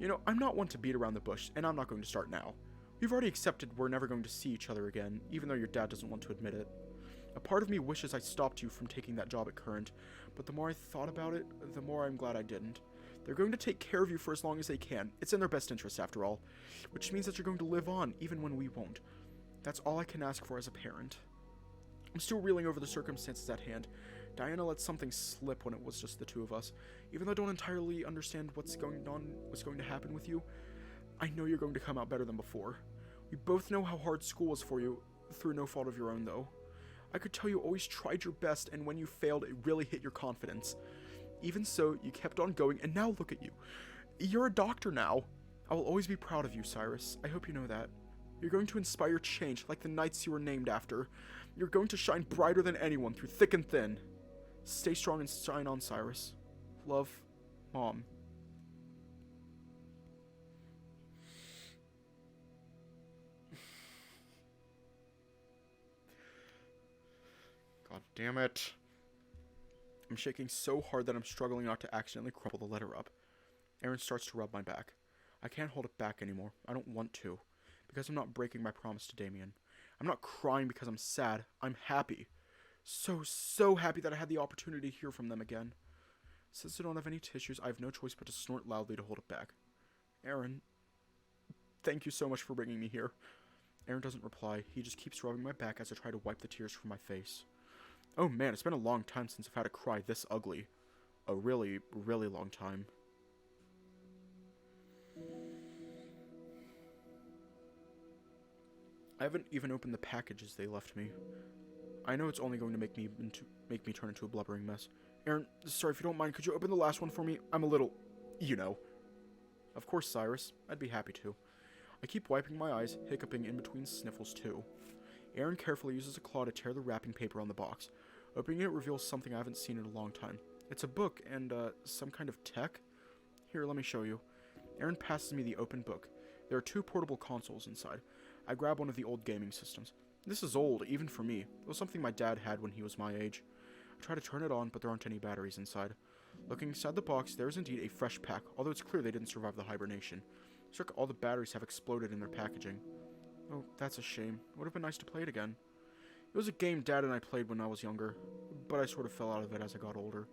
You know, I'm not one to beat around the bush, and I'm not going to start now. We've already accepted we're never going to see each other again, even though your dad doesn't want to admit it. A part of me wishes I stopped you from taking that job at Current, but the more I thought about it, the more I'm glad I didn't. They're going to take care of you for as long as they can. It's in their best interest, after all. Which means that you're going to live on, even when we won't. That's all I can ask for as a parent. I'm still reeling over the circumstances at hand. Diana let something slip when it was just the two of us. Even though I don't entirely understand what's going to happen with you, I know you're going to come out better than before. We both know how hard school was for you, through no fault of your own, though. I could tell you always tried your best, and when you failed, it really hit your confidence. Even so, you kept on going, and now look at you. You're a doctor now. I will always be proud of you, Cyrus. I hope you know that. You're going to inspire change, like the knights you were named after. You're going to shine brighter than anyone, through thick and thin. Stay strong and shine on, Cyrus. Love, Mom. God damn it. I'm shaking so hard that I'm struggling not to accidentally crumple the letter up. Aaron starts to rub my back. I can't hold it back anymore. I don't want to. Because I'm not breaking my promise to Damien. I'm not crying because I'm sad. I'm happy. So happy that I had the opportunity to hear from them again. Since I don't have any tissues, I have no choice but to snort loudly to hold it back. Aaron, thank you so much for bringing me here. Aaron doesn't reply. He just keeps rubbing my back as I try to wipe the tears from my face. Oh man, it's been a long time since I've had a cry this ugly. A really, really long time. I haven't even opened the packages they left me. I know it's only going to make me turn into a blubbering mess. Aaron, sorry if you don't mind, could you open the last one for me? I'm a little, you know. Of course, Cyrus. I'd be happy to. I keep wiping my eyes, hiccuping in between sniffles too. Aaron carefully uses a claw to tear the wrapping paper on the box. Opening it reveals something I haven't seen in a long time. It's a book and, some kind of tech. Here, let me show you. Aaron passes me the open book. There are 2 portable consoles inside. I grab one of the old gaming systems. This is old, even for me. It was something my dad had when he was my age. I try to turn it on, but there aren't any batteries inside. Looking inside the box, there is indeed a fresh pack, although it's clear they didn't survive the hibernation. It's like all the batteries have exploded in their packaging. Oh, that's a shame. It would have been nice to play it again. It was a game Dad and I played when I was younger, but I sort of fell out of it as I got older.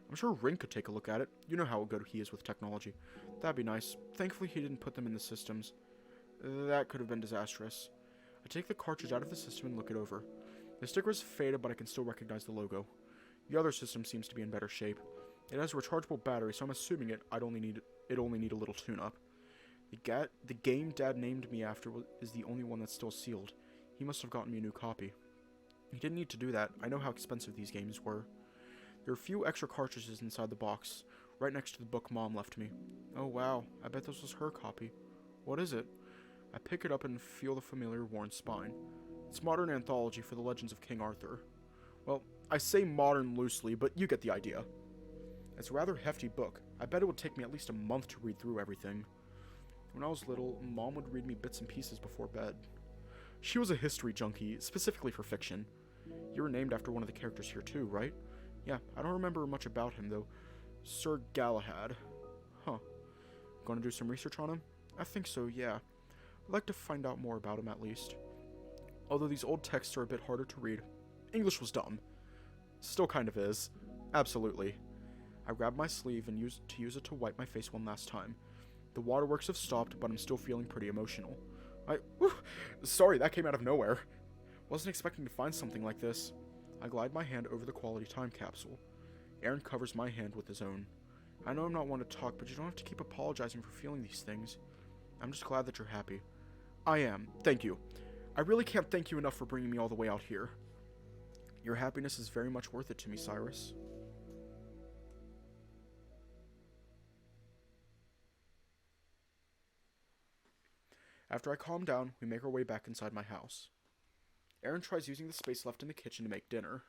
I'm sure Ring could take a look at it. You know how good he is with technology. That'd be nice. Thankfully, he didn't put them in the systems. That could have been disastrous. I take the cartridge out of the system and look it over. The sticker is faded, but I can still recognize the logo. The other system seems to be in better shape. It has a rechargeable battery, so I'm assuming it only need a little tune-up. The game Dad named me after is the only one that's still sealed. He must have gotten me a new copy. He didn't need to do that. I know how expensive these games were. There are a few extra cartridges inside the box, right next to the book Mom left me. Oh wow, I bet this was her copy. What is it? I pick it up and feel the familiar worn spine. It's modern anthology for the legends of King Arthur. Well, I say modern loosely, but you get the idea. It's a rather hefty book. I bet it would take me at least a month to read through everything. When I was little, Mom would read me bits and pieces before bed. She was a history junkie, specifically for fiction. You were named after one of the characters here too, right? Yeah, I don't remember much about him though. Sir Galahad. Huh. Gonna do some research on him? I think so, yeah. I'd like to find out more about him at least. Although these old texts are a bit harder to read. English was dumb. Still kind of is. Absolutely. I grab my sleeve and use it to wipe my face one last time. The waterworks have stopped, but I'm still feeling pretty emotional. Sorry, that came out of nowhere. Wasn't expecting to find something like this. I glide my hand over the quality time capsule. Aaron covers my hand with his own. I know I'm not one to talk, but you don't have to keep apologizing for feeling these things. I'm just glad that you're happy. I am. Thank you. I really can't thank you enough for bringing me all the way out here. Your happiness is very much worth it to me, Cyrus. After I calm down, we make our way back inside my house. Aaron tries using the space left in the kitchen to make dinner.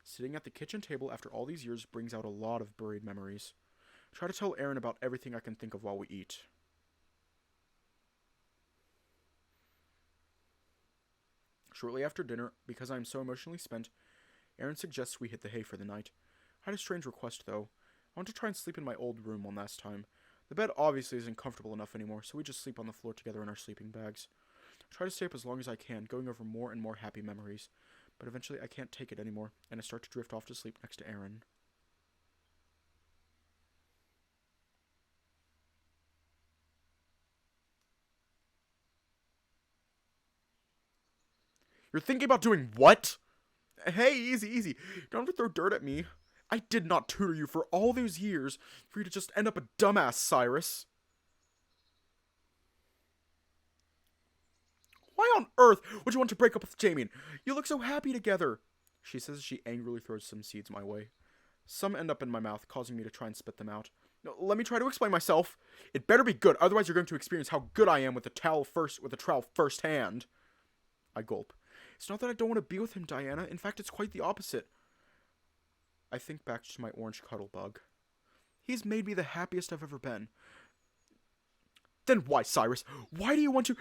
Sitting at the kitchen table after all these years brings out a lot of buried memories. I try to tell Aaron about everything I can think of while we eat. Shortly after dinner, because I am so emotionally spent, Aaron suggests we hit the hay for the night. I had a strange request, though. I want to try and sleep in my old room one last time. The bed obviously isn't comfortable enough anymore, so we just sleep on the floor together in our sleeping bags. I try to stay up as long as I can, going over more and more happy memories. But eventually I can't take it anymore, and I start to drift off to sleep next to Aaron. You're thinking about doing what? Hey, easy, easy. Don't have to throw dirt at me. I did not tutor you for all those years for you to just end up a dumbass, Cyrus. Why on earth would you want to break up with Jamie? You look so happy together, she says as she angrily throws some seeds my way. Some end up in my mouth, causing me to try and spit them out. Now, let me try to explain myself. It better be good, otherwise you're going to experience how good I am with the trowel firsthand. I gulp. It's not that I don't want to be with him, Diana. In fact, it's quite the opposite. I think back to my orange cuddle bug. He's made me the happiest I've ever been. Then why, Cyrus? Why do you want to...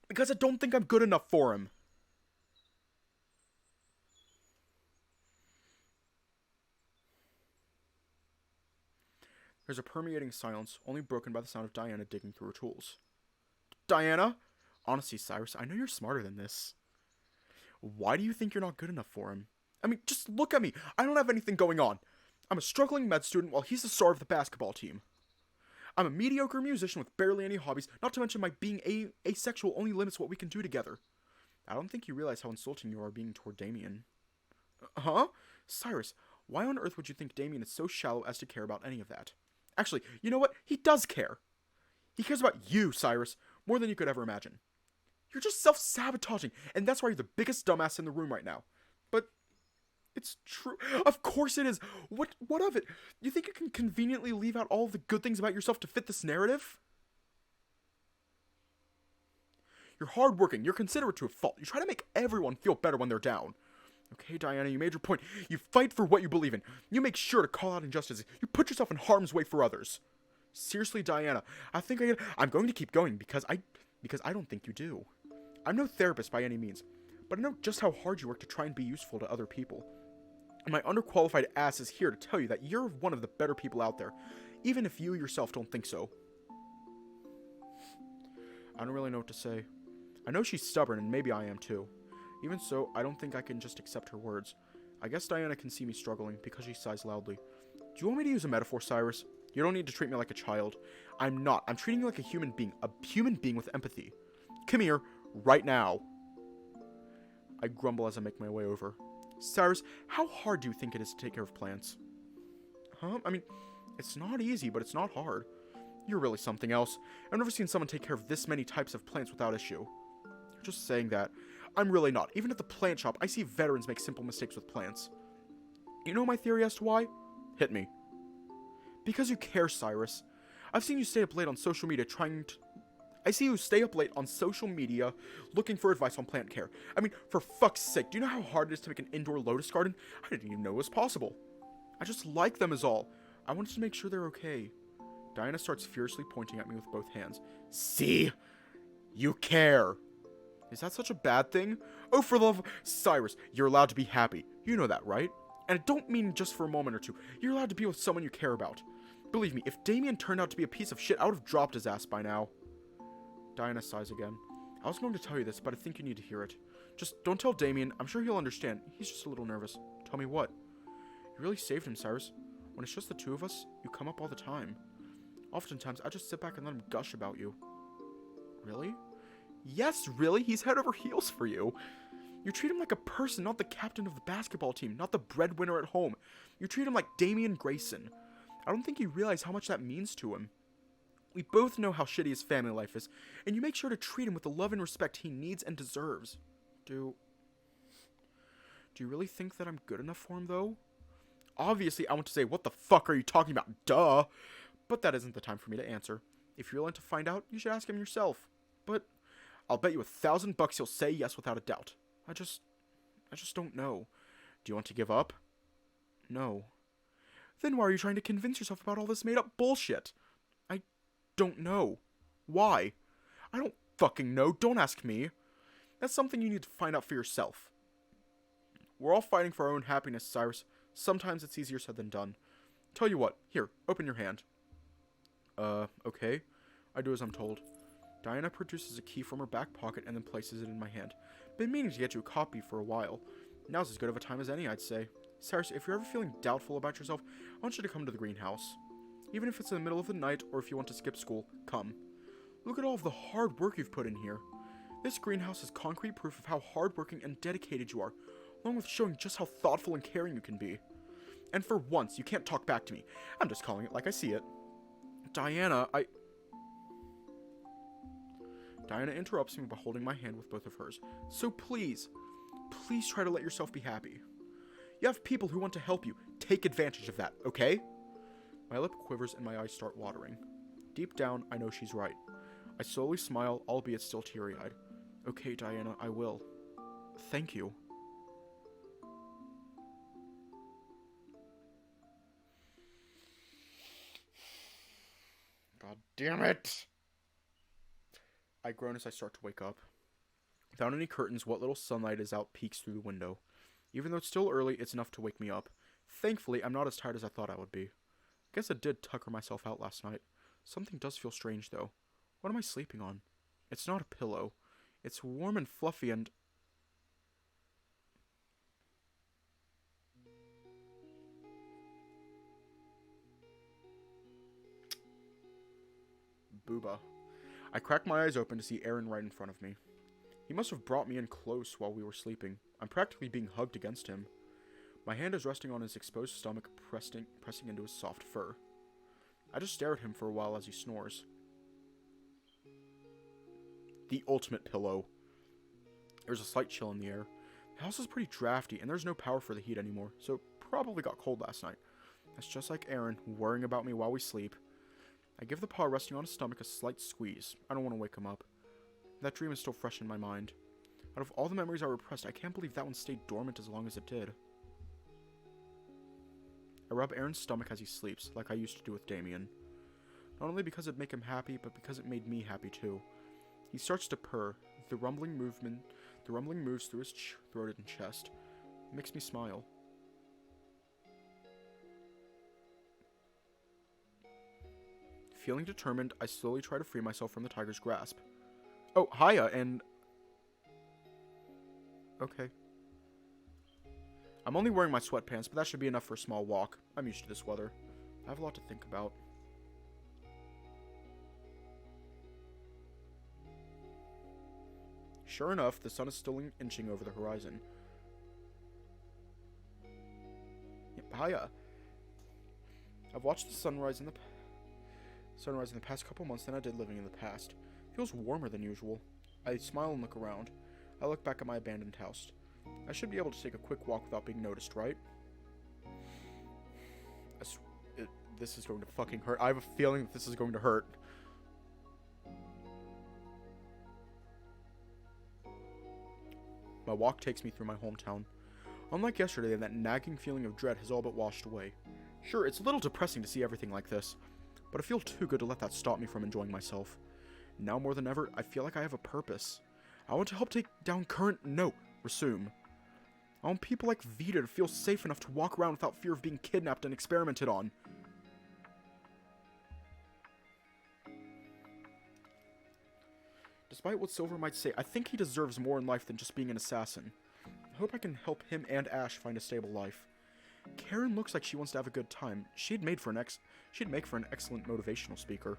Because I don't think I'm good enough for him. There's a permeating silence, only broken by the sound of Diana digging through her tools. Diana? Honestly, Cyrus, I know you're smarter than this. Why do you think you're not good enough for him? I mean, just look at me. I don't have anything going on. I'm a struggling med student while he's the star of the basketball team. I'm a mediocre musician with barely any hobbies, not to mention my being asexual only limits what we can do together. I don't think you realize how insulting you are being toward Damien. Huh? Cyrus, why on earth would you think Damien is so shallow as to care about any of that? Actually, you know what? He does care. He cares about you, Cyrus, more than you could ever imagine. You're just self-sabotaging, and that's why you're the biggest dumbass in the room right now. But it's true. Of course it is. What of it? You think you can conveniently leave out all of the good things about yourself to fit this narrative? You're hardworking. You're considerate to a fault. You try to make everyone feel better when they're down. Okay, Diana, you made your point. You fight for what you believe in. You make sure to call out injustices. You put yourself in harm's way for others. Seriously, Diana, I'm going to keep going because I don't think you do. I'm no therapist by any means, but I know just how hard you work to try and be useful to other people. And my underqualified ass is here to tell you that you're one of the better people out there, even if you yourself don't think so. I don't really know what to say. I know she's stubborn, and maybe I am too. Even so, I don't think I can just accept her words. I guess Diana can see me struggling because she sighs loudly. Do you want me to use a metaphor, Cyrus? You don't need to treat me like a child. I'm not. I'm treating you like a human being with empathy. Come here, right now. I grumble as I make my way over. Cyrus, how hard do you think it is to take care of plants? Huh? I mean, it's not easy, but it's not hard. You're really something else. I've never seen someone take care of this many types of plants without issue. You're just saying that. I'm really not. Even at the plant shop, I see veterans make simple mistakes with plants. You know my theory as to why? Hit me. Because you care, Cyrus. I've seen you stay up late on social media looking for advice on plant care. I mean, for fuck's sake, do you know how hard it is to make an indoor lotus garden? I didn't even know it was possible. I just like them is all. I wanted to make sure they're okay. Diana starts furiously pointing at me with both hands. See? You care. Is that such a bad thing? Oh, for the love of... Cyrus, you're allowed to be happy. You know that, right? And I don't mean just for a moment or two. You're allowed to be with someone you care about. Believe me, if Damien turned out to be a piece of shit, I would have dropped his ass by now. Diana sighs again. I was going to tell you this, but I think you need to hear it. Just don't tell Damien. I'm sure he'll understand. He's just a little nervous. Tell me what? You really saved him, Cyrus. When it's just the two of us, you come up all the time. Oftentimes, I just sit back and let him gush about you. Really? Yes, really? He's head over heels for you. You treat him like a person, not the captain of the basketball team, not the breadwinner at home. You treat him like Damian Grayson. I don't think you realize how much that means to him. We both know how shitty his family life is, and you make sure to treat him with the love and respect he needs and deserves. Do you really think that I'm good enough for him, though? Obviously, I want to say, what the fuck are you talking about? Duh! But that isn't the time for me to answer. If you're willing to find out, you should ask him yourself. But I'll bet you $1,000 he'll say yes without a doubt. I just don't know. Do you want to give up? No. Then why are you trying to convince yourself about all this made-up bullshit? I don't know. Why? I don't fucking know. Don't ask me. That's something you need to find out for yourself. We're all fighting for our own happiness, Cyrus. Sometimes it's easier said than done. Tell you what. Here, open your hand. Okay. I do as I'm told. Diana produces a key from her back pocket and then places it in my hand. Been meaning to get you a copy for a while. Now's as good of a time as any, I'd say. Cyrus, if you're ever feeling doubtful about yourself, I want you to come to the greenhouse. Even if it's in the middle of the night or if you want to skip school, come. Look at all of the hard work you've put in here. This greenhouse is concrete proof of how hardworking and dedicated you are, along with showing just how thoughtful and caring you can be. And for once, you can't talk back to me. I'm just calling it like I see it. Diana interrupts me by holding my hand with both of hers. So please try to let yourself be happy. You have people who want to help you. Take advantage of that, okay? My lip quivers and my eyes start watering. Deep down, I know she's right. I slowly smile, albeit still teary-eyed. Okay, Diana, I will. Thank you. God damn it! I groan as I start to wake up. Without any curtains, what little sunlight is out peeks through the window. Even though it's still early, it's enough to wake me up. Thankfully, I'm not as tired as I thought I would be. Guess I did tucker myself out last night. Something does feel strange, though. What am I sleeping on? It's not a pillow. It's warm and fluffy and... Booba. I cracked my eyes open to see Aaron right in front of me. He must have brought me in close while we were sleeping. I'm practically being hugged against him. My hand is resting on his exposed stomach, pressing into his soft fur. I just stare at him for a while as he snores. The ultimate pillow. There's a slight chill in the air. The house is pretty drafty, and there's no power for the heat anymore, so probably got cold last night. That's just like Aaron, worrying about me while we sleep. I give the paw resting on his stomach a slight squeeze. I don't want to wake him up. That dream is still fresh in my mind. Out of all the memories I repressed, I can't believe that one stayed dormant as long as it did. I rub Aaron's stomach as he sleeps, like I used to do with Damien. Not only because it'd make him happy, but because it made me happy too. He starts to purr. The rumbling moves through his throat and chest. It makes me smile. Feeling determined, I slowly try to free myself from the tiger's grasp. Oh, hiya, and... Okay. I'm only wearing my sweatpants, but that should be enough for a small walk. I'm used to this weather. I have a lot to think about. Sure enough, the sun is still inching over the horizon. Yep, hiya. I've watched the sunrise in the past couple months than I did living in the past. It feels warmer than usual. I smile and look around. I look back at my abandoned house. I should be able to take a quick walk without being noticed, right? This is going to fucking hurt. I have a feeling that this is going to hurt. My walk takes me through my hometown. Unlike yesterday, that nagging feeling of dread has all but washed away. Sure, it's a little depressing to see everything like this, but I feel too good to let that stop me from enjoying myself. Now more than ever, I feel like I have a purpose. I want to help take down Resume. I want people like Vita to feel safe enough to walk around without fear of being kidnapped and experimented on. Despite what Silver might say, I think he deserves more in life than just being an assassin. I hope I can help him and Ash find a stable life. Karen looks like she wants to have a good time. She'd make for an excellent motivational speaker.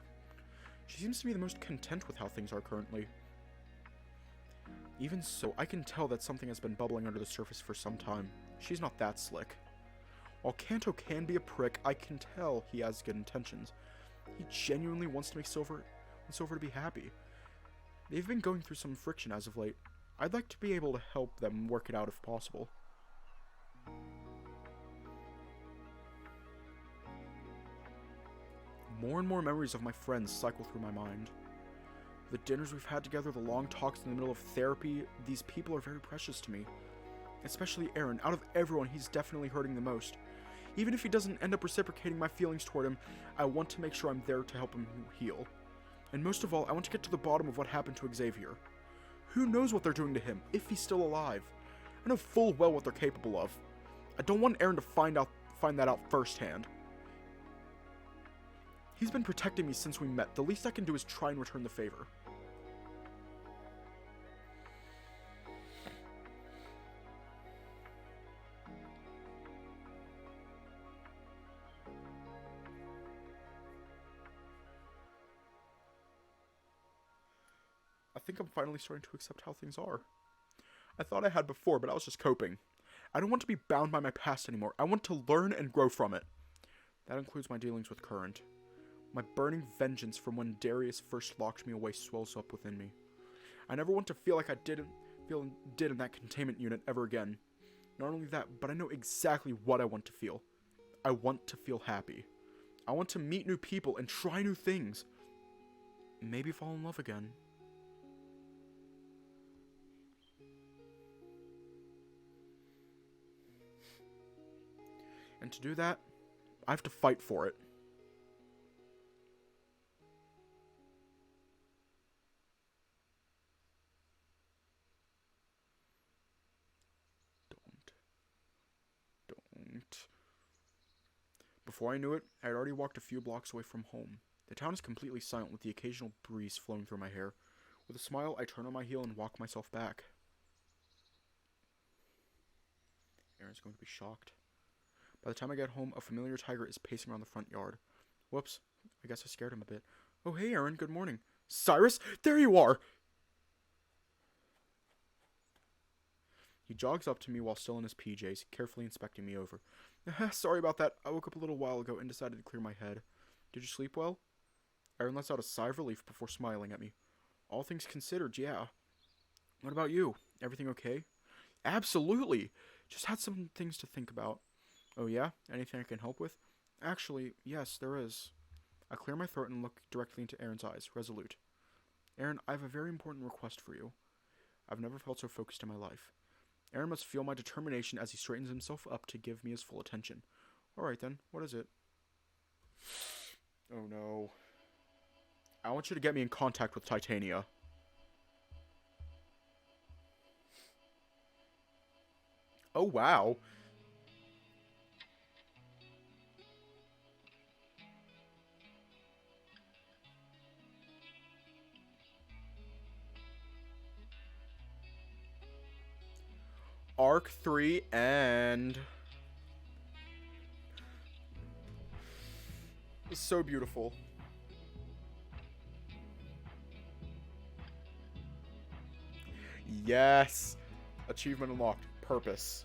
She seems to be the most content with how things are currently. Even so, I can tell that something has been bubbling under the surface for some time. She's not that slick. While Kanto can be a prick, I can tell he has good intentions. He genuinely wants to make Silver to be happy. They've been going through some friction as of late. I'd like to be able to help them work it out if possible. More and more memories of my friends cycle through my mind. The dinners we've had together, the long talks in the middle of therapy, these people are very precious to me. Especially Aaron. Out of everyone, he's definitely hurting the most. Even if he doesn't end up reciprocating my feelings toward him, I want to make sure I'm there to help him heal. And most of all, I want to get to the bottom of what happened to Xavier. Who knows what they're doing to him, if he's still alive? I know full well what they're capable of. I don't want Aaron to find that out firsthand. He's been protecting me since we met. The least I can do is try and return the favor. I think I'm finally starting to accept how things are. I thought I had before, but I was just coping. I don't want to be bound by my past anymore. I want to learn and grow from it. That includes my dealings with Current. My burning vengeance from when Darius first locked me away swells up within me. I never want to feel like I did in that containment unit ever again. Not only that, but I know exactly what I want to feel. I want to feel happy. I want to meet new people and try new things. Maybe fall in love again. And to do that, I have to fight for it. Don't. Before I knew it, I had already walked a few blocks away from home. The town is completely silent with the occasional breeze flowing through my hair. With a smile, I turn on my heel and walk myself back. Aaron's going to be shocked. By the time I get home, a familiar tiger is pacing around the front yard. Whoops, I guess I scared him a bit. Oh, hey, Aaron, good morning. Cyrus, there you are! He jogs up to me while still in his PJs, carefully inspecting me over. Sorry about that. I woke up a little while ago and decided to clear my head. Did you sleep well? Aaron lets out a sigh of relief before smiling at me. All things considered, yeah. What about you? Everything okay? Absolutely! Just had some things to think about. Oh yeah? Anything I can help with? Actually, yes, there is. I clear my throat and look directly into Aaron's eyes, resolute. Aaron, I have a very important request for you. I've never felt so focused in my life. Aaron must feel my determination as he straightens himself up to give me his full attention. Alright then, what is it? Oh no. I want you to get me in contact with Titania. Oh wow. Arc 3 and... It's so beautiful. Yes! Achievement unlocked. Purpose.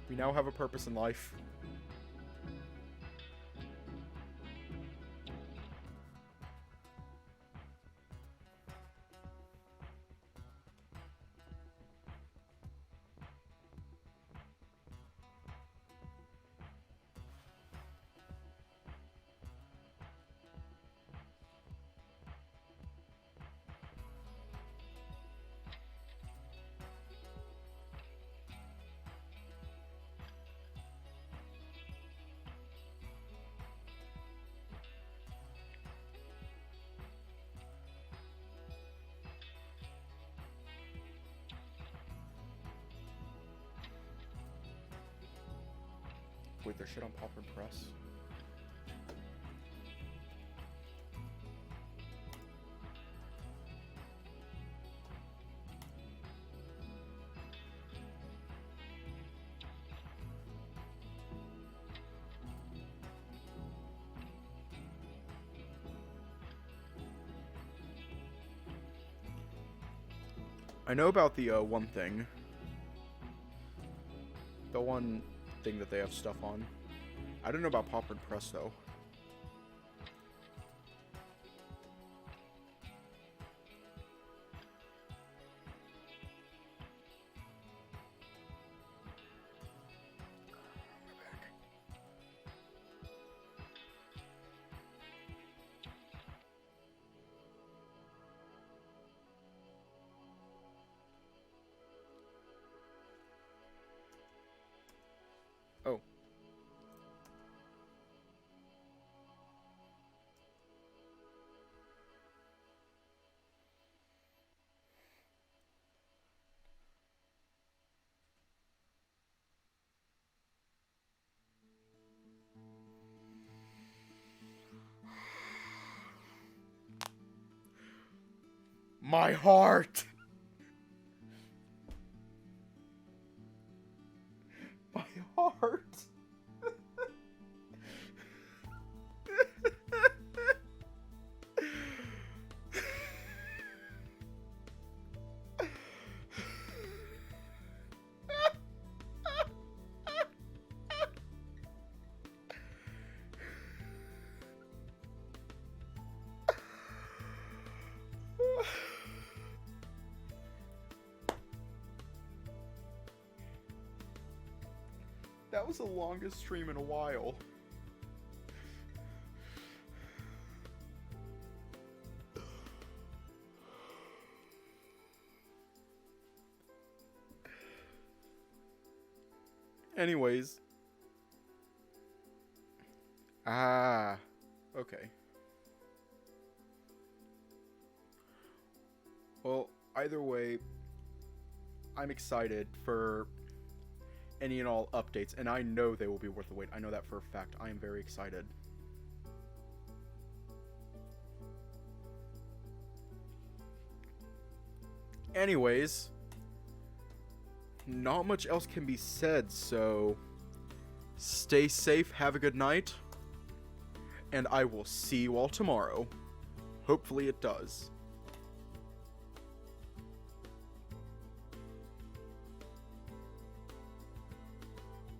We now have a purpose in life. Wait, there's shit on Popper Press? I know about the one thing. The one thing that they have stuff on. I don't know about Popper Press though. Oh. My heart! My heart! That was the longest stream in a while. Anyways. Okay. Well, either way, I'm excited for any and all updates, and I know they will be worth the wait. I know that for a fact. I am very excited. Anyways, not much else can be said, so stay safe, have a good night, and I will see you all tomorrow. Hopefully it does.